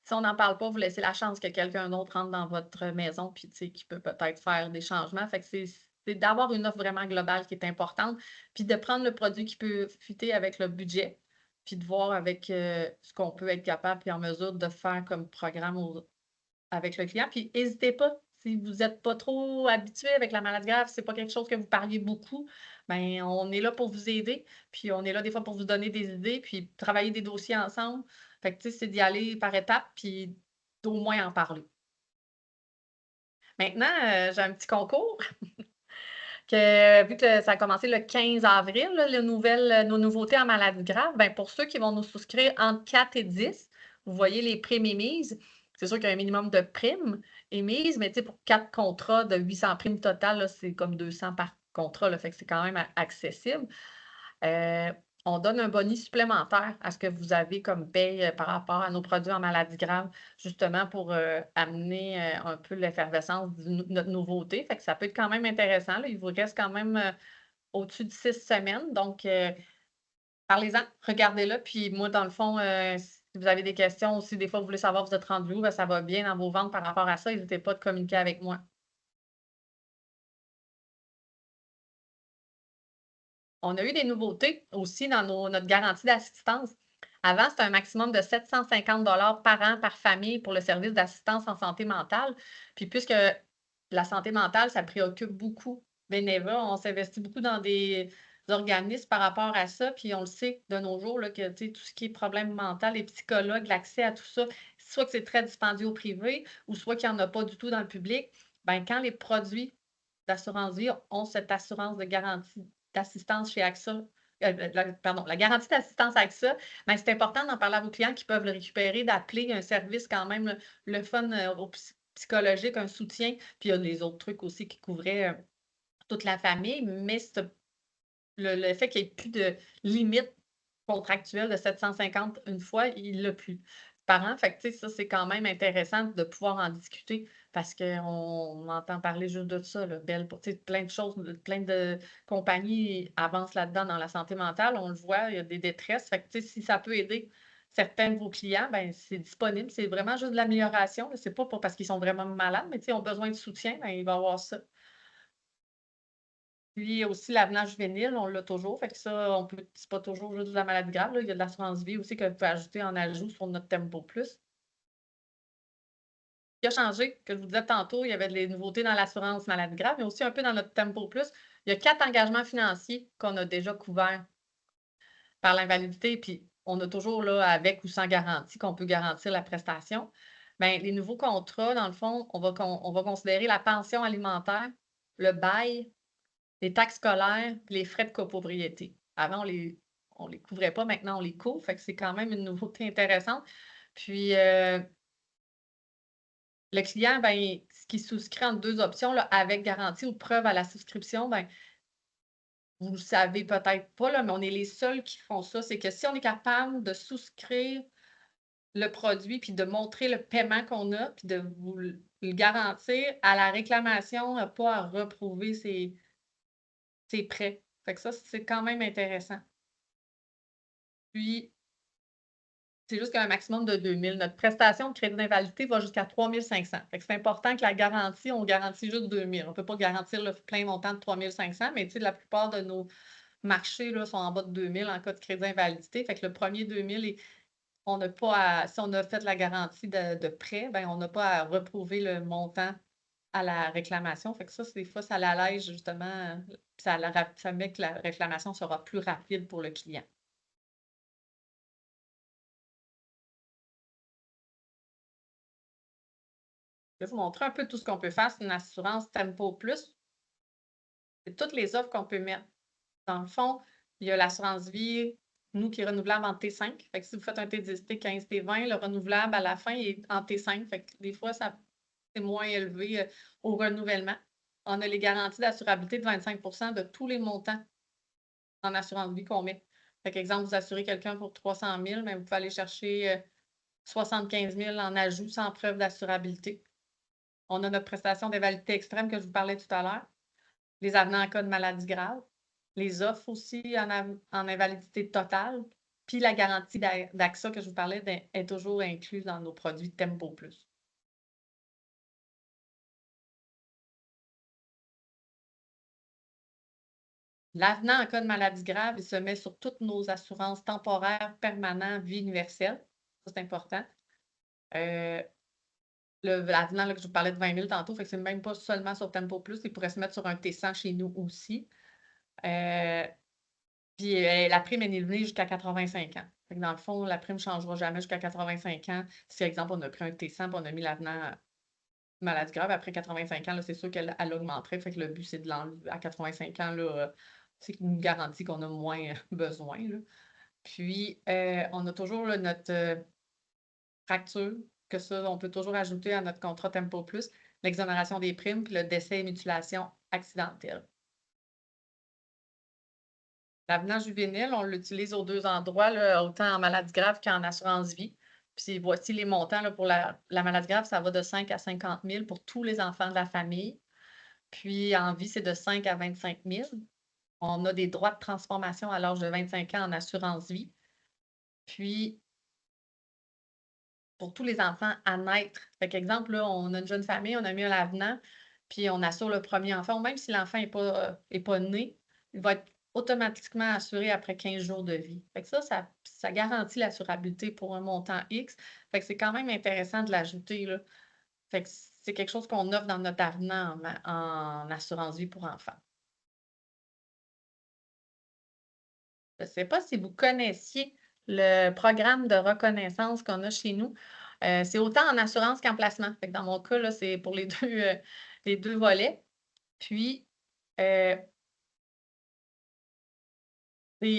Si on n'en parle pas, vous laissez la chance que quelqu'un d'autre rentre dans votre maison puis, tu sais, qui peut peut-être faire des changements. Fait que c'est d'avoir une offre vraiment globale qui est importante, puis de prendre le produit qui peut fitter avec le budget, puis de voir avec, ce qu'on peut être capable puis en mesure de faire comme programme avec le client. Puis n'hésitez pas, si vous n'êtes pas trop habitué avec la maladie grave, c'est pas quelque chose que vous parliez beaucoup, ben on est là pour vous aider, puis on est là des fois pour vous donner des idées, puis travailler des dossiers ensemble. Fait que, tu sais, c'est d'y aller par étapes, puis d'au moins en parler. Maintenant, j'ai un petit concours que vu que ça a commencé le 15 avril, là, nos nouveautés en maladie grave, ben pour ceux qui vont nous souscrire entre 4 et 10, vous voyez les primes émises. C'est sûr qu'il y a un minimum de primes émises, mais tu sais, pour 4 contrats de 800 primes totales, là, c'est comme 200 par contrat, là, fait que c'est quand même accessible. Euh, on donne un bonus supplémentaire à ce que vous avez comme paye par rapport à nos produits en maladie grave, justement pour amener un peu l'effervescence de notre nouveauté. Fait que ça peut être quand même intéressant, là. Il vous reste quand même au-dessus de 6 semaines. Donc, parlez-en, regardez-le. Puis moi, dans le fond, si vous avez des questions, ou si des fois vous voulez savoir vous êtes rendu où, ben, ça va bien dans vos ventes par rapport à ça, n'hésitez pas de communiquer avec moi. On a eu des nouveautés aussi dans notre garantie d'assistance. Avant, c'était un maximum de 750 par an par famille pour le service d'assistance en santé mentale. Puis puisque la santé mentale, ça préoccupe beaucoup Beneva, on s'investit beaucoup dans des organismes par rapport à ça. Puis on le sait de nos jours là, que tout ce qui est problème mental, les psychologues, l'accès à tout ça, soit que c'est très dispendieux au privé ou soit qu'il n'y en a pas du tout dans le public. Ben, quand les produits d'assurance vie ont cette assurance de garantie d'assistance chez AXA, pardon, la garantie d'assistance AXA, ben, c'est important d'en parler à vos clients qui peuvent le récupérer, d'appeler un service quand même le fun psychologique, un soutien. Puis il y a les autres trucs aussi qui couvraient toute la famille, mais le fait qu'il n'y ait plus de limite contractuelle de 750 une fois, il l'a plus par an. Fait que, tu sais, ça, c'est quand même intéressant de pouvoir en discuter parce qu'on entend parler juste de ça, là, belle, tu sais, plein de choses, plein de compagnies avancent là-dedans dans la santé mentale. On le voit, il y a des détresses. Fait que, tu sais, si ça peut aider certains de vos clients, ben c'est disponible. C'est vraiment juste de l'amélioration. C'est pas parce qu'ils sont vraiment malades, mais tu sais, ils ont besoin de soutien, ben, il va y avoir ça. Puis aussi l'avenant juvénile, on l'a toujours. Fait que ça, on peut c'est pas toujours juste de la maladie grave, là. Il y a de l'assurance vie aussi que vous pouvez ajouter en ajout sur notre Tempo Plus. Ce qui a changé, que je vous disais tantôt, il y avait des nouveautés dans l'assurance maladie grave, mais aussi un peu dans notre Tempo Plus. Il y a 4 engagements financiers qu'on a déjà couverts par l'invalidité, puis on a toujours là, avec ou sans garantie, qu'on peut garantir la prestation. Bien, les nouveaux contrats, dans le fond, on va considérer la pension alimentaire, le bail, les taxes scolaires puis les frais de copropriété. Avant, on les couvrait pas, maintenant on les couvre, fait que c'est quand même une nouveauté intéressante. Puis, le client, ben, ce qui souscrit entre 2 options, là, avec garantie ou preuve à la souscription, ben, vous le savez peut-être pas, là, mais on est les seuls qui font ça. C'est que si on est capable de souscrire le produit puis de montrer le paiement qu'on a, puis de vous le garantir, à la réclamation, on n'a pas à reprouver ses prêts. Fait que ça, c'est quand même intéressant. Puis, c'est juste qu'il y a un maximum de 2 000. Notre prestation de crédit d'invalidité va jusqu'à 3 500. Fait que c'est important que la garantie, on garantit juste 2 000. On ne peut pas garantir le plein montant de 3 500, mais tu sais, la plupart de nos marchés là, sont en bas de 2 000 en cas de crédit d'invalidité. Fait que le premier 2 000 on n'a pas si on a fait la garantie de prêt, ben, on n'a pas à reprouver le montant à la réclamation. Fait que ça, des fois, ça l'allège justement, puis ça met que la réclamation sera plus rapide pour le client. Je vais vous montrer un peu tout ce qu'on peut faire. C'est une assurance Tempo Plus. C'est toutes les offres qu'on peut mettre. Dans le fond, il y a l'assurance vie, nous, qui est renouvelable en T5. Fait que si vous faites un T10, T15, T20, le renouvelable à la fin est en T5. Fait que des fois, c'est moins élevé au renouvellement. On a les garanties d'assurabilité de 25 de tous les montants en assurance vie qu'on met. Fait qu'exemple, vous assurez quelqu'un pour 300 000, mais vous pouvez aller chercher 75 000 en ajout sans preuve d'assurabilité. On a notre prestation d'invalidité extrême que je vous parlais tout à l'heure, les avenants en cas de maladie grave, les offres aussi en invalidité totale, puis la garantie d'AXA que je vous parlais est toujours incluse dans nos produits Tempo Plus. L'avenant en cas de maladie grave, il se met sur toutes nos assurances temporaires, permanentes, vie universelle. Ça, c'est important. L'avenant que je vous parlais de 20 000 tantôt, fait que c'est même pas seulement sur Tempo Plus, il pourrait se mettre sur un T100 chez nous aussi. Puis la prime est élevée jusqu'à 85 ans. Fait que dans le fond, la prime ne changera jamais jusqu'à 85 ans. Si, exemple, on a pris un T100 et on a mis l'avenant maladie grave, après 85 ans, c'est sûr qu'elle augmenterait. Fait que le but, c'est de l'enlever à 85 ans. C'est une garantie qu'on a moins besoin. Là. Puis, on a toujours notre fracture, que ça, on peut toujours ajouter à notre contrat Tempo Plus, l'exonération des primes, puis le décès et mutilation accidentelle. L'avenant juvénile, on l'utilise aux deux endroits, là, autant en maladie grave qu'en assurance vie. Puis voici les montants là, pour la maladie grave, ça va de 5 à 50 000 pour tous les enfants de la famille. Puis en vie, c'est de 5 à 25 000. On a des droits de transformation à l'âge de 25 ans en assurance vie. Puis pour tous les enfants à naître. Fait qu'exemple, là, on a une jeune famille, on a mis un avenant, puis on assure le premier enfant, même si l'enfant n'est pas né, il va être automatiquement assuré après 15 jours de vie. Fait que ça garantit l'assurabilité pour un montant X. Fait que c'est quand même intéressant de l'ajouter, là. Fait que c'est quelque chose qu'on offre dans notre avenant en assurance vie pour enfants. Je ne sais pas si vous connaissiez le programme de reconnaissance qu'on a chez nous. C'est autant en assurance qu'en placement. Fait que dans mon cas, là, c'est pour les deux volets. Puis, c'est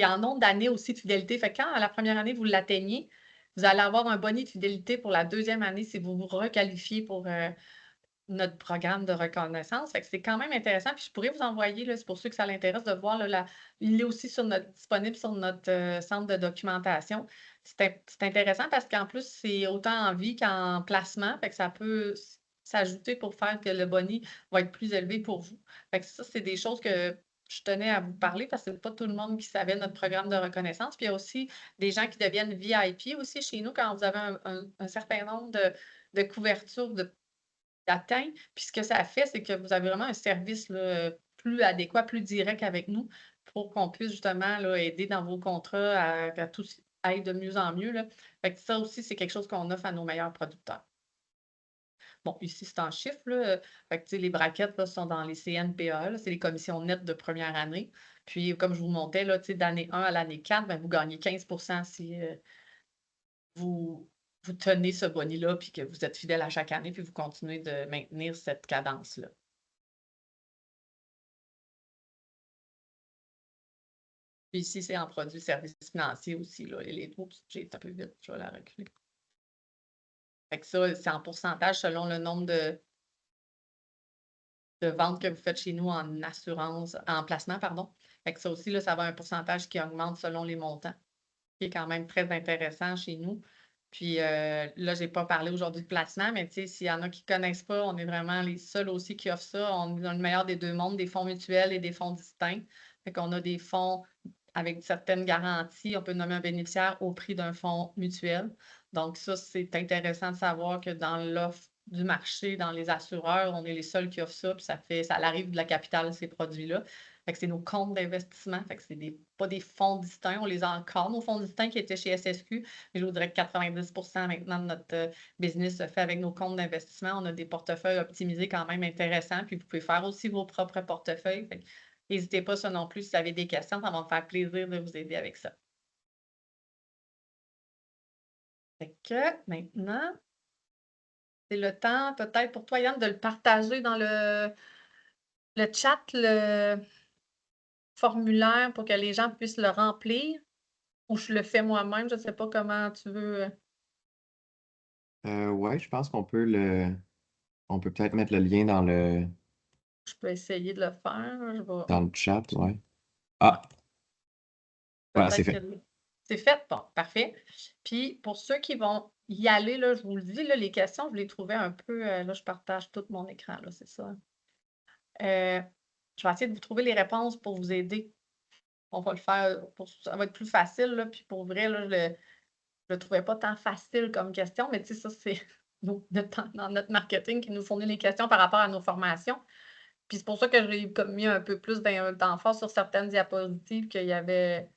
en nombre d'années aussi de fidélité. Fait que quand à la première année, vous l'atteignez, vous allez avoir un bonus de fidélité pour la deuxième année si vous vous requalifiez pour notre programme de reconnaissance. Fait que c'est quand même intéressant. Puis je pourrais vous envoyer, là, c'est pour ceux que ça l'intéresse de voir, là, il est aussi disponible sur notre centre de documentation. C'est intéressant parce qu'en plus, c'est autant en vie qu'en placement. Fait que ça peut s'ajouter pour faire que le boni va être plus élevé pour vous. Fait que ça, c'est des choses que je tenais à vous parler parce que c'est pas tout le monde qui savait notre programme de reconnaissance. Puis il y a aussi des gens qui deviennent VIP aussi chez nous quand vous avez un certain nombre de couvertures d'atteint. Puis ce que ça fait, c'est que vous avez vraiment un service là, plus adéquat, plus direct avec nous pour qu'on puisse justement là, aider dans vos contrats à tout aille de mieux en mieux. Là. Fait que ça aussi, c'est quelque chose qu'on offre à nos meilleurs producteurs. Bon, ici, c'est en chiffres. Là. Fait que, les braquettes là, sont dans les CNPA, c'est les commissions nettes de première année. Puis, comme je vous montais, d'année 1 à l'année 4, ben, vous gagnez 15 si vous tenez ce boni-là, puis que vous êtes fidèle à chaque année, puis vous continuez de maintenir cette cadence-là. Puis ici, c'est en produits services financiers aussi, là. Oups, j'ai un peu vite, je vais la reculer. Fait que ça, c'est en pourcentage selon le nombre de ventes que vous faites chez nous en assurance, en placement, pardon. Fait que ça aussi, là, ça va un pourcentage qui augmente selon les montants, qui est quand même très intéressant chez nous. Puis là, je n'ai pas parlé aujourd'hui de placement, mais s'il y en a qui ne connaissent pas, on est vraiment les seuls aussi qui offrent ça. On est dans le meilleur des deux mondes, des fonds mutuels et des fonds distincts. Fait qu'on a des fonds avec certaines garanties. On peut nommer un bénéficiaire au prix d'un fonds mutuel. Donc ça, c'est intéressant de savoir que dans l'offre du marché, dans les assureurs, on est les seuls qui offrent ça, puis ça arrive de la capitale, ces produits-là. Fait que c'est nos comptes d'investissement. Fait que c'est pas des fonds distincts. On les a encore, nos fonds distincts qui étaient chez SSQ. Mais je vous dirais que 90% maintenant de notre business se fait avec nos comptes d'investissement. On a des portefeuilles optimisés quand même intéressants. Puis vous pouvez faire aussi vos propres portefeuilles. Fait que n'hésitez pas ça non plus si vous avez des questions. Ça va me faire plaisir de vous aider avec ça. Fait que maintenant, c'est le temps peut-être pour toi, Yann, de le partager dans le chat, le formulaire pour que les gens puissent le remplir. Ou je le fais moi-même, je ne sais pas comment tu veux. Ouais, je pense qu'on peut on peut peut-être mettre le lien Je peux essayer de le faire. Je vais. dans le chat, ouais. Ah, voilà, c'est Peut-être fait. que c'est fait. Bon, parfait. Puis pour ceux qui vont y aller, là, je vous le dis, là, les questions, je les trouvais un peu. Là, je partage tout mon écran, là, c'est ça. Je vais essayer de vous trouver les réponses pour vous aider. On va le faire, ça va être plus facile, là, puis pour vrai, là, je le trouvais pas tant facile comme question, mais tu sais, ça, c'est dans notre marketing qui nous fournit les questions par rapport à nos formations. Puis c'est pour ça que j'ai comme mis un peu plus d'emphase sur certaines diapositives qu'il y avait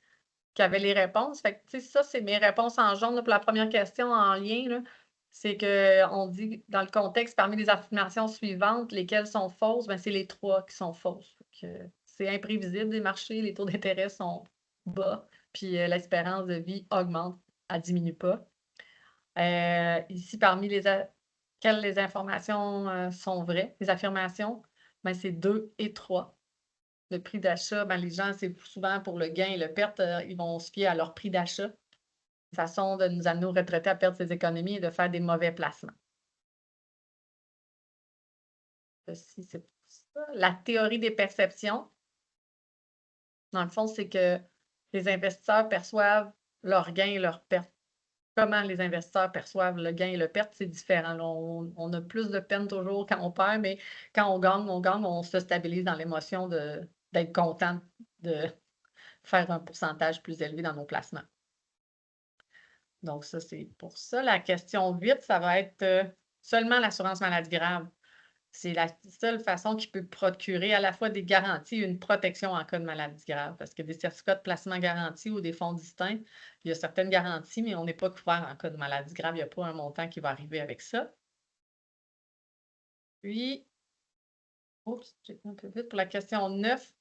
les réponses. Fait que, tu sais, ça, c'est mes réponses en jaune. Là, pour la première question en lien, là, c'est qu'on dit dans le contexte, parmi les affirmations suivantes, lesquelles sont fausses, ben, c'est les 3 qui sont fausses. C'est imprévisible des marchés, les taux d'intérêt sont bas, puis l'espérance de vie augmente, elle diminue pas. Ici, parmi quelles les informations sont vraies, les affirmations, ben, c'est 2 et 3. Le prix d'achat, ben, les gens, c'est souvent pour le gain et le perte, ils vont se fier à leur prix d'achat. Une façon de nous amener aux retraités à perdre ses économies et de faire des mauvais placements. Ceci, c'est pour ça. La théorie des perceptions, dans le fond, c'est que les investisseurs perçoivent leurs gains et leurs pertes. Comment les investisseurs perçoivent le gain et le perte, c'est différent. Là, on a plus de peine toujours quand on perd, mais quand on gagne, on se stabilise dans l'émotion d'être content de faire un pourcentage plus élevé dans nos placements. Donc, ça, c'est pour ça. La question 8, ça va être seulement l'assurance maladie grave. C'est la seule façon qui peut procurer à la fois des garanties et une protection en cas de maladie grave. Parce que des certificats de placement garantis ou des fonds distincts, il y a certaines garanties, mais on n'est pas couvert en cas de maladie grave. Il n'y a pas un montant qui va arriver avec ça. Puis, oups, j'ai été un peu vite pour la question 9.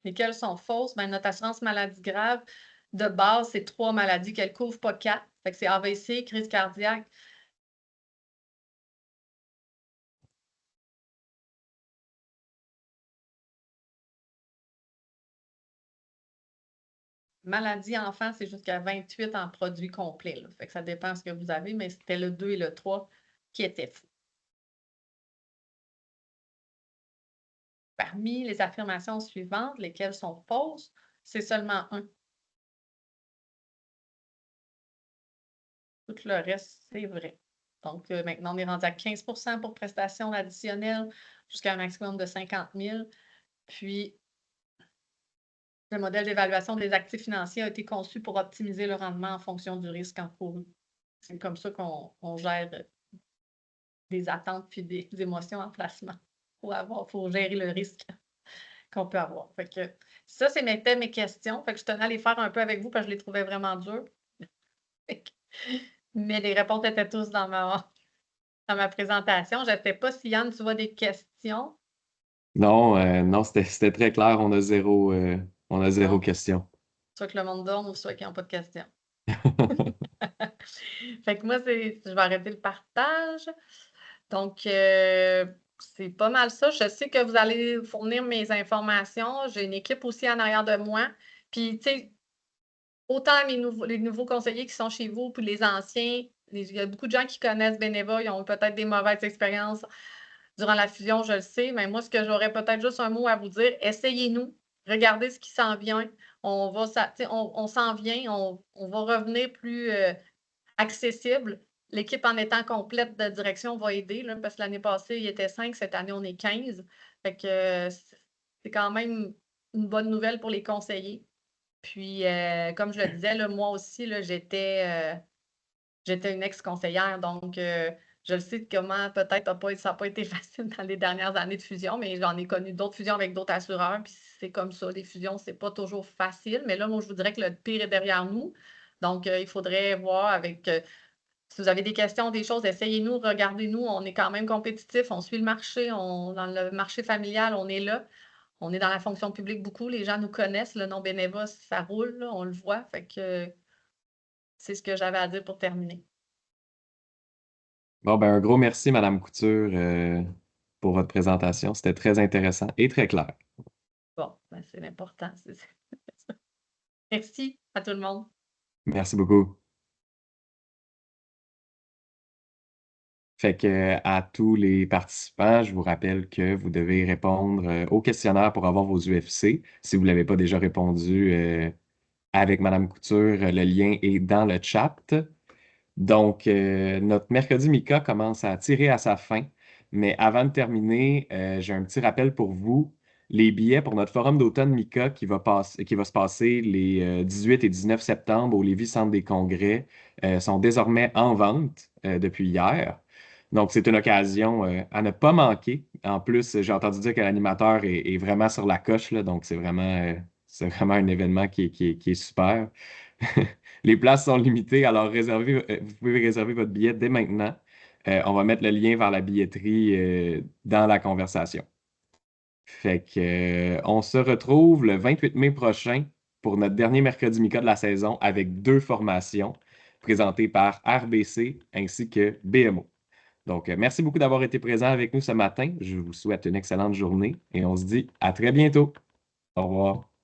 Lesquelles sont fausses? Ben, notre assurance maladie grave, de base, c'est 3 maladies qu'elle ne couvre pas 4. Fait que c'est AVC, crise cardiaque, maladie enfant, c'est jusqu'à 28 en produit complet. Là. Fait que ça dépend de ce que vous avez, mais c'était le 2 et le 3 qui étaient fous. Parmi les affirmations suivantes, lesquelles sont fausses, c'est seulement un. Tout le reste, c'est vrai. Donc, maintenant, on est rendu à 15 pour prestations additionnelles jusqu'à un maximum de 50 000. Puis, le modèle d'évaluation des actifs financiers a été conçu pour optimiser le rendement en fonction du risque encouru. C'est comme ça qu'on gère des attentes puis des émotions en placement. Faut gérer le risque qu'on peut avoir. Fait que ça, c'était mes questions. Fait que je tenais à les faire un peu avec vous parce que je les trouvais vraiment dures. Mais les réponses étaient tous dans ma présentation. Je ne sais pas si Yann, tu vois des questions. Non, non, c'était très clair. On a zéro Bon, question. soit que le monde dorme ou soit qu'ils n'ont pas de questions. Fait que moi, je vais arrêter le partage. Donc, c'est pas mal ça. Je sais que vous allez fournir mes informations. J'ai une équipe aussi en arrière de moi. Puis, tu sais, autant les nouveaux conseillers qui sont chez vous, puis les anciens, il y a beaucoup de gens qui connaissent Beneva, ils ont peut-être des mauvaises expériences durant la fusion, je le sais, mais moi, ce que j'aurais peut-être juste un mot à vous dire, essayez-nous, regardez ce qui s'en vient. On s'en vient, on va revenir plus accessible. L'équipe en étant complète de direction va aider, là, parce que l'année passée, il était 5, cette année, on est 15. Fait que c'est quand même une bonne nouvelle pour les conseillers. Puis, comme je le disais, là, moi aussi, là, j'étais une ex-conseillère, donc Je le sais comment peut-être ça n'a pas été facile dans les dernières années de fusion, mais j'en ai connu d'autres fusions avec d'autres assureurs, puis c'est comme ça, les fusions, c'est pas toujours facile. Mais là, moi, je vous dirais que le pire est derrière nous. Donc, il faudrait voir avec si vous avez des questions, des choses, essayez-nous, regardez-nous. On est quand même compétitif, on suit le marché, dans le marché familial, on est là. On est dans la fonction publique beaucoup. Les gens nous connaissent. Le nom Beneva, ça roule, là, on le voit. Fait que c'est ce que j'avais à dire pour terminer. Bon, ben, un gros merci, Madame Couture, pour votre présentation. C'était très intéressant et très clair. Bon, ben, c'est l'important. Merci à tout le monde. Merci beaucoup. Fait que à tous les participants, je vous rappelle que vous devez répondre au questionnaire pour avoir vos UFC. Si vous ne l'avez pas déjà répondu avec Madame Couture, le lien est dans le chat. Donc, notre mercredi Mika commence à tirer à sa fin. Mais avant de terminer, j'ai un petit rappel pour vous. Les billets pour notre forum d'automne Mika qui va se passer les 18 et 19 septembre au Lévis Centre des Congrès sont désormais en vente depuis hier. Donc, c'est une occasion à ne pas manquer. En plus, j'ai entendu dire que l'animateur est vraiment sur la coche, là, donc c'est vraiment un événement qui est super. Les places sont limitées, alors vous pouvez réserver votre billet dès maintenant. On va mettre le lien vers la billetterie dans la conversation. Fait que, on se retrouve le 28 mai prochain pour notre dernier mercredi Mika de la saison avec deux formations présentées par RBC ainsi que BMO. Donc, merci beaucoup d'avoir été présent avec nous ce matin. Je vous souhaite une excellente journée et on se dit à très bientôt. Au revoir.